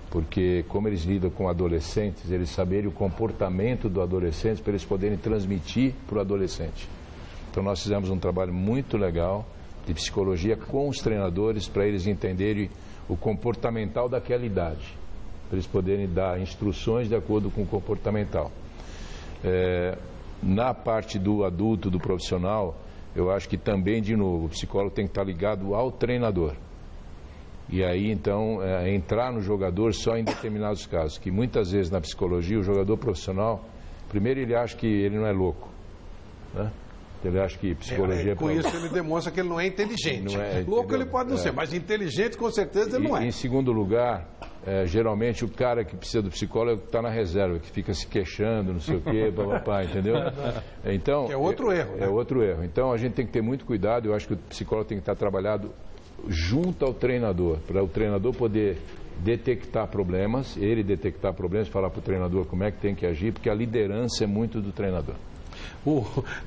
porque como eles lidam com adolescentes, eles saberem o comportamento do adolescente para eles poderem transmitir para o adolescente. Então nós fizemos um trabalho muito legal de psicologia com os treinadores para eles entenderem o comportamental daquela idade, para eles poderem dar instruções de acordo com o comportamental. Na parte do adulto, do profissional, eu acho que também, de novo, o psicólogo tem que estar ligado ao treinador. E aí, então, entrar no jogador só em determinados casos, que muitas vezes na psicologia o jogador profissional, primeiro ele acha que ele não é louco, né? Ele acha que psicologia... Com isso ele demonstra que ele não é inteligente. Louco ele pode não ser, mas inteligente com certeza ele não é. Em segundo lugar, geralmente o cara que precisa do psicólogo está na reserva, que fica se queixando, não sei o quê, papapá, entendeu? Então, é outro erro. É outro erro. Então a gente tem que ter muito cuidado, eu acho que o psicólogo tem que estar trabalhado junto ao treinador, para o treinador poder detectar problemas, ele detectar problemas, falar para o treinador como é que tem que agir, porque a liderança é muito do treinador.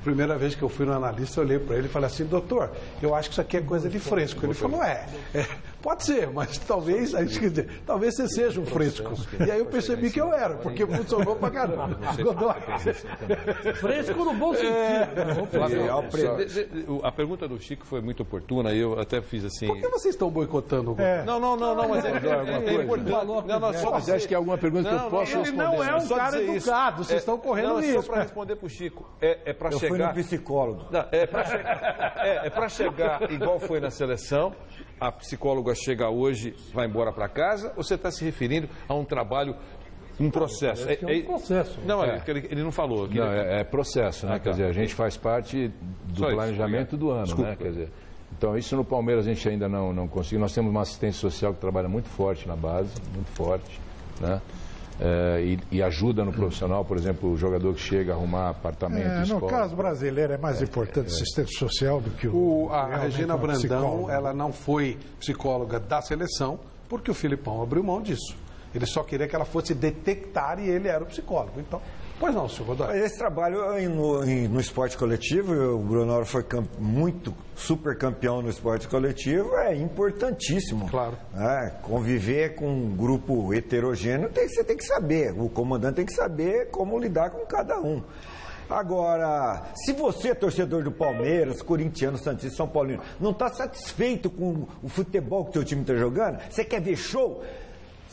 Primeira vez que eu fui no analista, eu olhei para ele e falei assim: doutor, eu acho que isso aqui é coisa de fresco. Ele falou: pode ser, mas talvez você seja um fresco. E aí eu percebi que eu era, porque funcionou pra caramba. Fresco no bom sentido. A pergunta do Chico foi muito oportuna, eu até fiz assim... Por que vocês estão boicotando o Godoy? Não, mas é importante. Mas acho que é alguma pergunta que eu posso responder. Ele não é um cara educado, vocês estão correndo risco. Só para responder para o Chico, é para chegar... Eu fui no psicólogo. É para chegar igual foi na seleção, a psicóloga chega hoje, vai embora para casa, ou você está se referindo a um trabalho, um processo? É um processo. Não, ele não falou. Não, é processo, né? Quer dizer, a gente faz parte do planejamento do ano, né? Quer dizer, então isso no Palmeiras a gente ainda não conseguiu. Nós temos uma assistência social que trabalha muito forte na base, muito forte, né? E ajuda no profissional, por exemplo, o jogador que chega a arrumar apartamento, escola. No caso brasileiro é mais importante assistência social do que a Regina Brandão, ela não foi psicóloga da seleção porque o Filipão abriu mão disso. Ele só queria que ela fosse detectar e ele era o psicólogo. Então, pois não, senhor Godoy. Esse trabalho no esporte coletivo, o Brunoro foi super campeão no esporte coletivo, é importantíssimo. Claro. Conviver com um grupo heterogêneo, você tem que saber, o comandante tem que saber como lidar com cada um. Agora, se você é torcedor do Palmeiras, corintiano, santista, São Paulino, não está satisfeito com o futebol que o seu time está jogando, você quer ver show?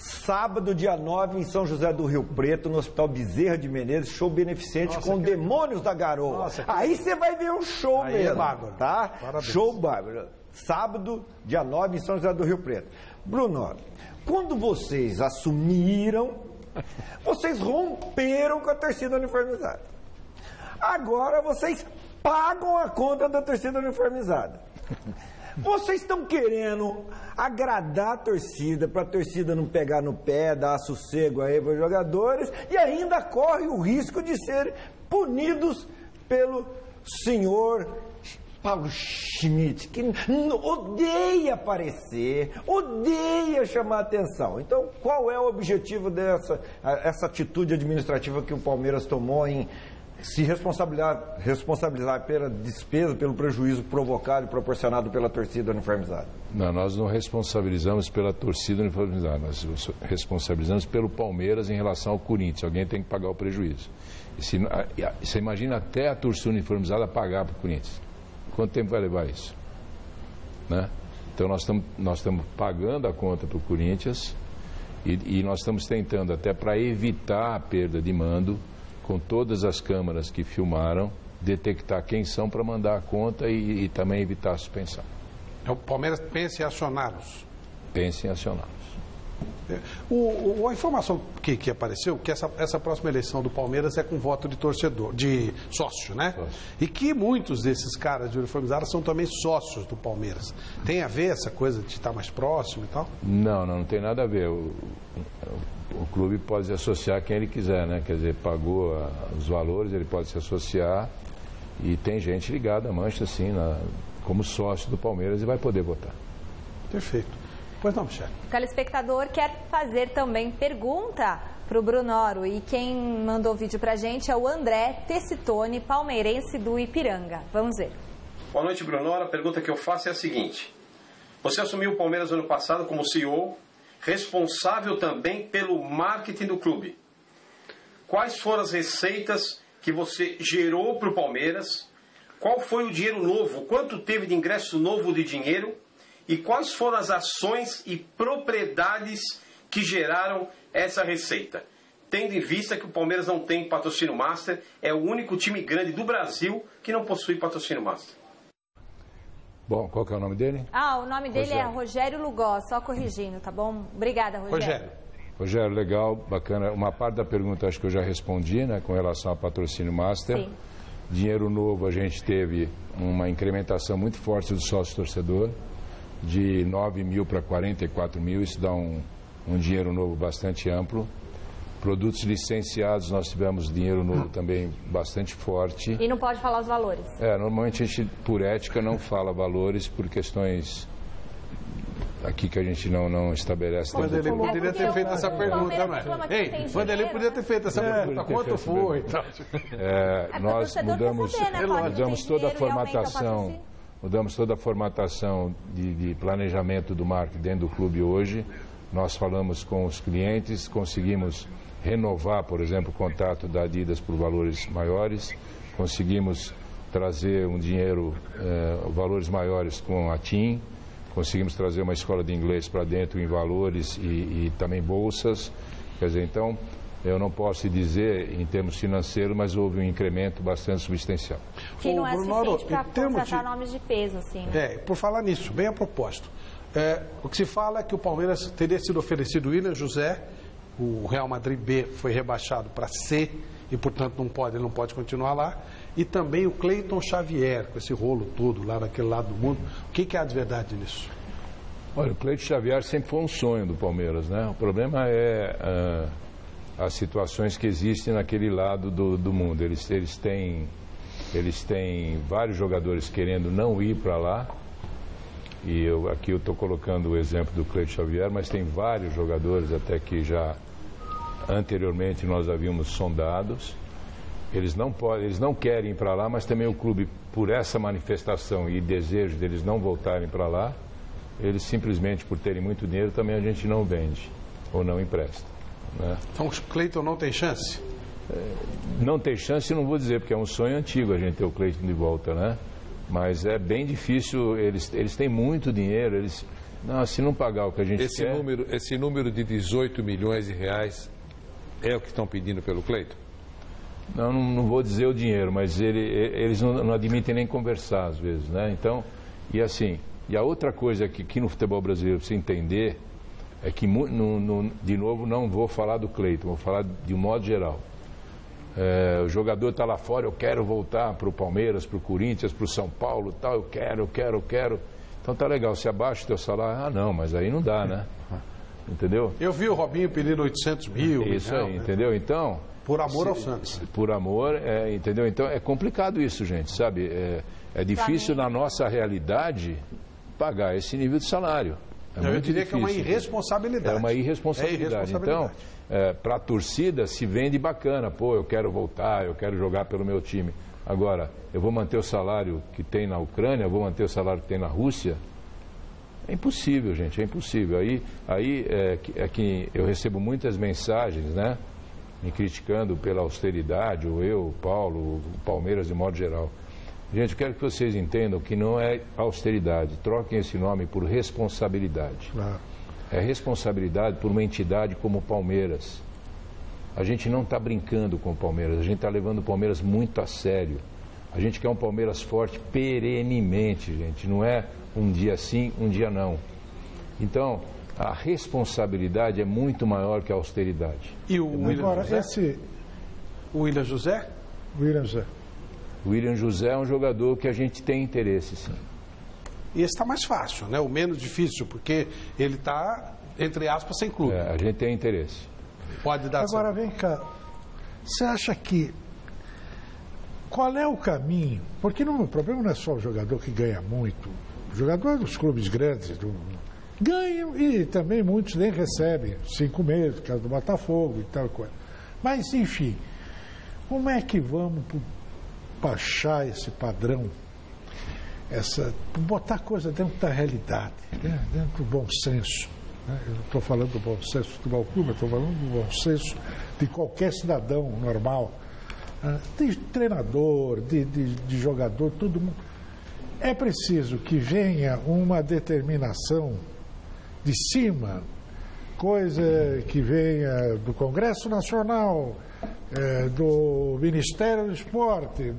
Sábado, dia 9, em São José do Rio Preto, no Hospital Bezerra de Menezes, show beneficente com Demônios da Garoa. Nossa, aí você vai ver um show aí mesmo, bárbaro. tá? Parabéns. Show bárbaro. Sábado, dia 9, em São José do Rio Preto. Bruno, quando vocês assumiram, vocês romperam com a torcida uniformizada. Agora vocês pagam a conta da torcida uniformizada. Vocês estão querendo agradar a torcida, para a torcida não pegar no pé, dar sossego aí para os jogadores, e ainda corre o risco de serem punidos pelo senhor Paulo Schmidt, que odeia aparecer, odeia chamar atenção. Então, qual é o objetivo dessa atitude administrativa que o Palmeiras tomou em se responsabilizar pela despesa, pelo prejuízo provocado e proporcionado pela torcida uniformizada? Não, nós não responsabilizamos pela torcida uniformizada, nós responsabilizamos pelo Palmeiras em relação ao Corinthians. Alguém tem que pagar o prejuízo. Você imagina até a torcida uniformizada pagar para o Corinthians. Quanto tempo vai levar isso? Né? Então nós estamos pagando a conta para o Corinthians e nós estamos tentando, até para evitar a perda de mando, com todas as câmaras que filmaram, detectar quem são para mandar a conta e também evitar a suspensão. O Palmeiras pensa em acioná-los? Pensa em acioná-los. A informação que apareceu, que essa próxima eleição do Palmeiras é com voto de torcedor, de sócio, né? E que muitos desses caras de uniformizados são também sócios do Palmeiras. Tem a ver essa coisa de estar mais próximo e tal? Não tem nada a ver. O clube pode se associar quem ele quiser, né? Quer dizer, pagou os valores, ele pode se associar e tem gente ligada à Mancha, assim, como sócio do Palmeiras e vai poder votar. Perfeito. Pois não, Michele. O telespectador quer fazer também pergunta para o Brunoro e quem mandou o vídeo para a gente é o André Tessitone, palmeirense do Ipiranga. Vamos ver. Boa noite, Brunoro. A pergunta que eu faço é a seguinte. Você assumiu o Palmeiras ano passado como CEO, responsável também pelo marketing do clube. Quais foram as receitas que você gerou para o Palmeiras? Qual foi o dinheiro novo? Quanto teve de ingresso novo de dinheiro? E quais foram as ações e propriedades que geraram essa receita? Tendo em vista que o Palmeiras não tem patrocínio master, é o único time grande do Brasil que não possui patrocínio master. Bom, qual que é o nome dele? O nome dele é Rogério Lugó, só corrigindo, tá bom? Obrigada, Rogério. Rogério, legal, bacana. Uma parte da pergunta acho que eu já respondi, né, com relação ao patrocínio master. Sim. Dinheiro novo, a gente teve uma incrementação muito forte do sócio-torcedor, de 9 mil para 44 mil, isso dá um dinheiro novo bastante amplo. Produtos licenciados, nós tivemos dinheiro novo também bastante forte. E não pode falar os valores? Normalmente a gente, por ética, não fala valores por questões aqui que a gente não estabelece. Mas ele poderia ter feito essa pergunta, não é? Ei, Vanderlei poderia ter feito essa pergunta. Quanto foi? Nós mudamos toda a formatação. Mudamos toda a formatação de planejamento do marketing dentro do clube hoje. Nós falamos com os clientes, conseguimos renovar, por exemplo, o contato da Adidas por valores maiores, conseguimos trazer um dinheiro, valores maiores com a TIM, conseguimos trazer uma escola de inglês para dentro em valores e também bolsas. Quer dizer, então, eu não posso dizer em termos financeiros, mas houve um incremento bastante substancial. Que não é suficiente para contratar nomes de peso, assim, né? Por falar nisso, bem a propósito. O que se fala é que o Palmeiras teria sido oferecido o William José, o Real Madrid B foi rebaixado para C e, portanto, ele não pode continuar lá. E também o Cleiton Xavier, com esse rolo todo lá naquele lado do mundo. O que há de verdade nisso? Olha, o Cleiton Xavier sempre foi um sonho do Palmeiras, né? O problema é as situações que existem naquele lado do mundo. Eles têm vários jogadores querendo não ir para lá. E aqui eu estou colocando o exemplo do Cleiton Xavier, mas tem vários jogadores até que já anteriormente nós havíamos sondados. Eles não querem ir para lá, mas também o clube, por essa manifestação e desejo deles não voltarem para lá, eles simplesmente, por terem muito dinheiro, também a gente não vende ou não empresta. Né? Então o Cleiton não tem chance? Não tem chance, não vou dizer, porque é um sonho antigo a gente ter o Cleiton de volta, né? Mas é bem difícil, eles têm muito dinheiro, se não pagar o que a gente quer... Esse número de 18 milhões de reais é o que estão pedindo pelo Cleiton? Não vou dizer o dinheiro, mas eles não admitem nem conversar às vezes, né? Então, e a outra coisa que no futebol brasileiro precisa entender é que, de novo, não vou falar do Cleiton, vou falar de um modo geral. O jogador está lá fora, eu quero voltar para o Palmeiras, para o Corinthians, para o São Paulo, tal, eu quero. Então tá legal, se abaixa o teu salário, ah não, mas aí não dá, né? Entendeu? Eu vi o Robinho pedindo 800 mil. Isso aí, entendeu? Então... Por amor ao Santos. Por amor, entendeu? Então é complicado isso, gente, sabe? É difícil na nossa realidade pagar esse nível de salário. Eu diria que é uma irresponsabilidade. É uma irresponsabilidade. Então, para a torcida se vende bacana. Pô, eu quero voltar, eu quero jogar pelo meu time. Agora, eu vou manter o salário que tem na Ucrânia, eu vou manter o salário que tem na Rússia. É impossível, gente, é impossível. Aí é que eu recebo muitas mensagens, né? Me criticando pela austeridade, ou eu, o Paulo, o Palmeiras de modo geral. Gente, eu quero que vocês entendam que não é austeridade. Troquem esse nome por responsabilidade. Claro. É responsabilidade por uma entidade como o Palmeiras. A gente não está brincando com o Palmeiras, a gente está levando o Palmeiras muito a sério. A gente quer um Palmeiras forte perenemente, gente. Não é um dia sim, um dia não. Então, a responsabilidade é muito maior que a austeridade. E o William José? O William José? William José. O William José é um jogador que a gente tem interesse, sim. E esse está mais fácil, né? O menos difícil, porque ele está, entre aspas, sem clube. A gente tem interesse. Pode dar. Agora, vem cá. Você acha que... Qual é o caminho? Porque o problema não é só o jogador que ganha muito. O jogador dos clubes grandes ganham e também muitos nem recebem 5 meses, caso do Botafogo e tal coisa. Mas, enfim, como é que vamos baixar esse padrão, botar a coisa dentro da realidade, né? Dentro do bom senso? Né? Eu não estou falando do bom senso do futebol clube, eu estou falando do bom senso de qualquer cidadão normal, de treinador, de jogador, todo mundo. É preciso que venha uma determinação de cima, coisa que venha do Congresso Nacional, do Ministério do Esporte,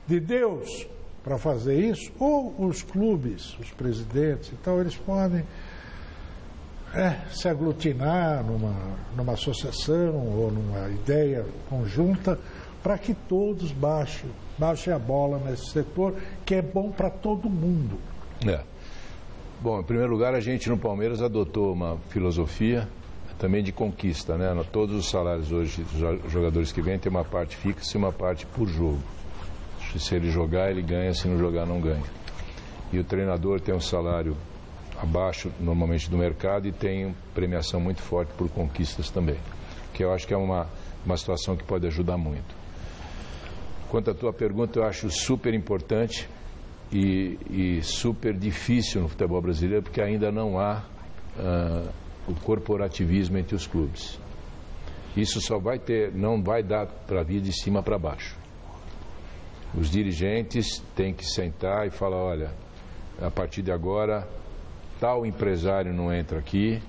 de Deus, para fazer isso, ou os clubes, os presidentes e tal, eles podem se aglutinar numa associação ou numa ideia conjunta para que todos baixem a bola nesse setor, que é bom para todo mundo. Bom, em primeiro lugar, a gente no Palmeiras adotou uma filosofia também de conquista, né? Todos os salários hoje dos jogadores que vêm tem uma parte fixa e uma parte por jogo. Se ele jogar, ele ganha, se não jogar, não ganha. E o treinador tem um salário abaixo, normalmente, do mercado e tem premiação muito forte por conquistas também, que eu acho que é uma situação que pode ajudar muito. Quanto à tua pergunta, eu acho super importante e super difícil no futebol brasileiro, porque ainda não há o corporativismo entre os clubes. Isso não vai dar para vir de cima para baixo. Os dirigentes têm que sentar e falar, olha, a partir de agora, tal empresário não entra aqui,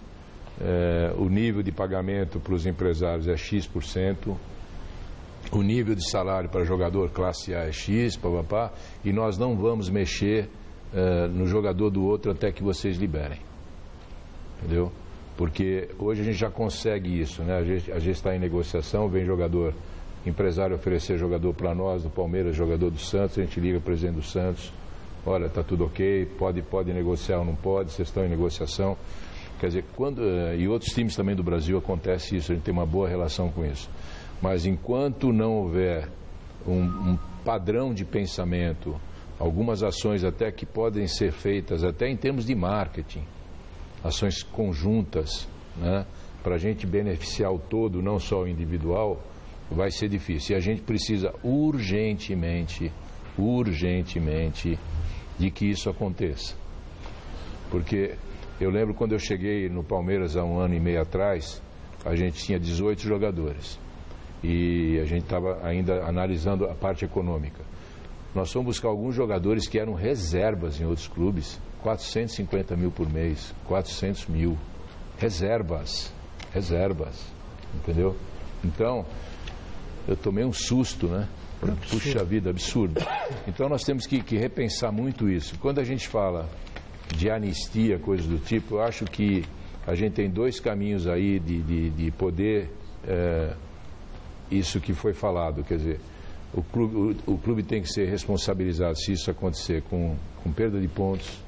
o nível de pagamento para os empresários é X%, o nível de salário para jogador classe A é X, papapá, e nós não vamos mexer no jogador do outro até que vocês liberem. Entendeu? Porque hoje a gente já consegue isso, né? A gente está em negociação, vem empresário oferecer jogador para nós, do Palmeiras, jogador do Santos, a gente liga para o presidente do Santos, olha, está tudo ok, pode negociar ou não pode, vocês estão em negociação. Quer dizer, e outros times também do Brasil acontece isso, a gente tem uma boa relação com isso. Mas enquanto não houver um padrão de pensamento, algumas ações até que podem ser feitas, até em termos de marketing, ações conjuntas, né, para a gente beneficiar o todo, não só o individual, vai ser difícil. E a gente precisa urgentemente de que isso aconteça. Porque eu lembro quando eu cheguei no Palmeiras há 1 ano e meio atrás, a gente tinha 18 jogadores. E a gente estava ainda analisando a parte econômica. Nós fomos buscar alguns jogadores que eram reservas em outros clubes, 450 mil por mês, 400 mil. Reservas, entendeu? Então, eu tomei um susto, né? Puxa vida, absurdo. Então nós temos que repensar muito isso. Quando a gente fala de anistia, coisas do tipo, eu acho que a gente tem 2 caminhos aí de poder... isso que foi falado, quer dizer, o clube tem que ser responsabilizado se isso acontecer com perda de pontos,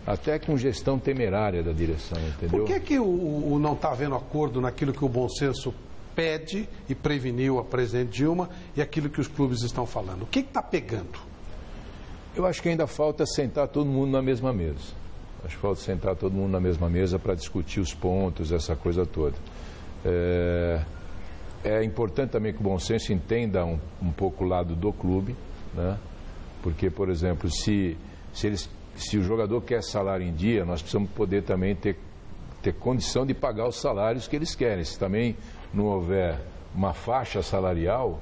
até com gestão temerária da direção, entendeu? Por que o não está havendo acordo naquilo que o bom senso pede e preveniu a presidente Dilma e aquilo que os clubes estão falando? O que está pegando? Eu acho que ainda falta sentar todo mundo na mesma mesa. Acho que falta sentar todo mundo na mesma mesa para discutir os pontos, essa coisa toda. É importante também que o bom senso entenda um pouco o lado do clube, né? Porque, por exemplo, se o jogador quer salário em dia, nós precisamos poder também ter condição de pagar os salários que eles querem. Se também não houver uma faixa salarial,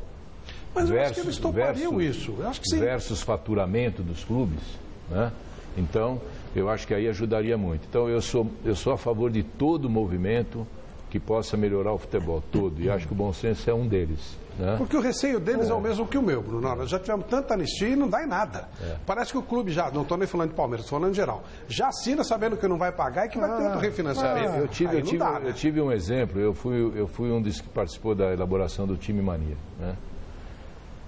mas eu acho que eles topariam isso. Eu acho que sim. Versus faturamento dos clubes, né? Então, eu acho que aí ajudaria muito. Então, eu sou a favor de todo movimento que possa melhorar o futebol todo. E acho que o bom senso é um deles. Né? Porque o receio deles é o mesmo que o meu, Bruno. Nós já tivemos tanta anistia e não dá em nada. Parece que o clube já, não estou nem falando de Palmeiras, estou falando em geral, já assina sabendo que não vai pagar e que vai ter outro refinanciamento. Eu tive um exemplo, eu fui um dos que participou da elaboração do Time Mania. Né?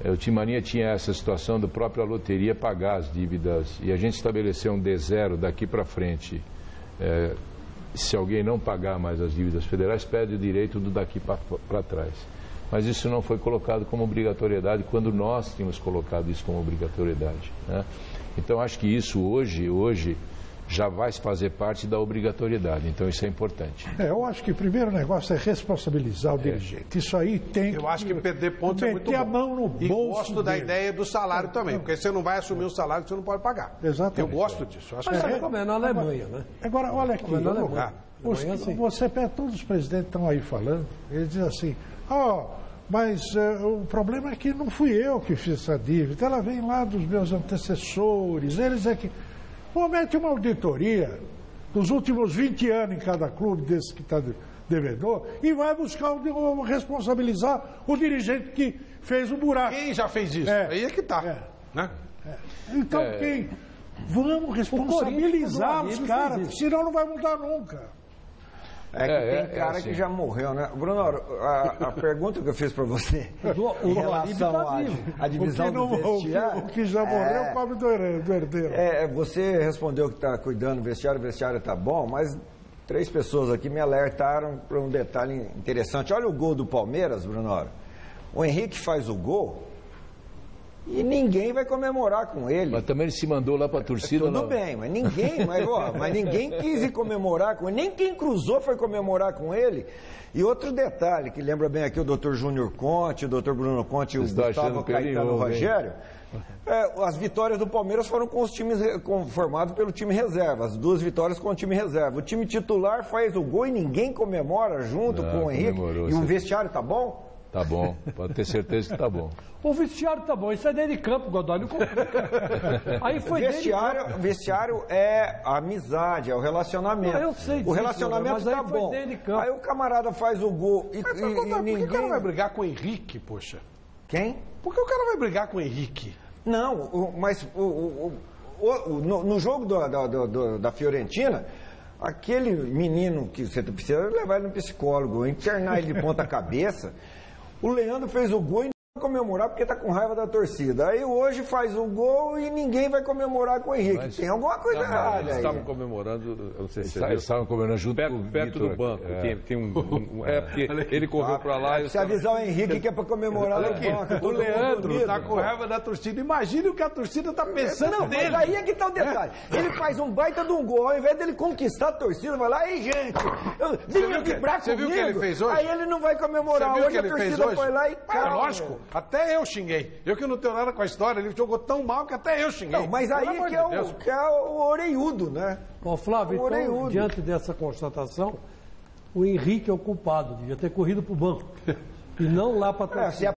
O Time Mania tinha essa situação do próprio a loteria pagar as dívidas e a gente estabeleceu um D0 daqui para frente. Se alguém não pagar mais as dívidas federais, perde o direito do daqui para trás. Mas isso não foi colocado como obrigatoriedade quando nós tínhamos colocado isso como obrigatoriedade. Né? Então, acho que isso hoje já vai fazer parte da obrigatoriedade. Então, isso é importante. Eu acho que o primeiro negócio é responsabilizar o dirigente. Isso aí tem que... Eu acho que perder pontos é muito bom. Meter a mão no bolso. E gosto da ideia do salário também, porque você não vai assumir o salário que você não pode pagar. Exatamente. Eu gosto disso. Mas sabe como é na Alemanha, né? Agora, olha aqui. Você pega todos os presidentes que estão aí falando, eles dizem assim... mas o problema é que não fui eu que fiz essa dívida, ela vem lá dos meus antecessores, eles é que... mete uma auditoria dos últimos 20 anos em cada clube desse que está devedor e vai buscar responsabilizar o dirigente que fez o buraco. Quem já fez isso? Aí é que está. Né? Então, vamos responsabilizar os caras, senão não vai mudar nunca. Tem cara que já morreu, né? Bruno, a pergunta que eu fiz para você em relação à divisão do vestiário... O que já morreu é o pobre do herdeiro. Você respondeu que está cuidando do vestiário, o vestiário está bom, mas 3 pessoas aqui me alertaram para um detalhe interessante. Olha o gol do Palmeiras, Bruno. O Henrique faz o gol... E ninguém vai comemorar com ele. Mas também ele se mandou lá para a torcida. Tudo bem, mas ninguém quis ir comemorar com ele. Nem quem cruzou foi comemorar com ele. E outro detalhe, que lembra bem aqui o Dr. Júnior Conte, o Dr. Bruno Conte e o Gustavo Caetano Rogério. As vitórias do Palmeiras foram com os times formados pelo time reserva. As 2 vitórias com o time reserva. O time titular faz o gol e ninguém comemora junto com o Henrique. E o vestiário tá bom? Tá bom, pode ter certeza que tá bom. O vestiário tá bom, isso é dentro de campo, Godoy. Aí foi vestiário é a amizade, é o relacionamento. Eu sei disso, o relacionamento tá bom. Aí o camarada faz o gol e ninguém... Por que o cara vai brigar com o Henrique, poxa? Quem? Por que o cara vai brigar com o Henrique? Não, mas no jogo da Fiorentina... Aquele menino que você precisa levar ele no psicólogo, internar ele de ponta cabeça. O Leandro fez o gol e não vai comemorar porque está com raiva da torcida. Aí hoje faz o gol e ninguém vai comemorar com o Henrique. Mas tem alguma coisa errada aí. Eles estavam comemorando, eu não sei se eles estavam comemorando junto perto do banco. Tem porque ele correu para lá. Se avisar o Henrique que é para comemorar no banco. O Leandro está com raiva da torcida. Imagine o que a torcida está pensando dele. Mas aí é que está o detalhe. Ele faz um baita de um gol, ao invés dele conquistar a torcida, vai lá, ei gente, venha vibrar comigo. Você viu o que ele fez hoje? Aí ele não vai comemorar. Você viu o que ele fez hoje? Foi lá e lógico, até eu xinguei. Eu que não tenho nada com a história, ele jogou tão mal que até eu xinguei. Não, mas aí que é o orelhudo, né? Ô Flávio, então, diante dessa constatação, o Henrique é o culpado, devia ter corrido para o banco. E não lá para a torcida.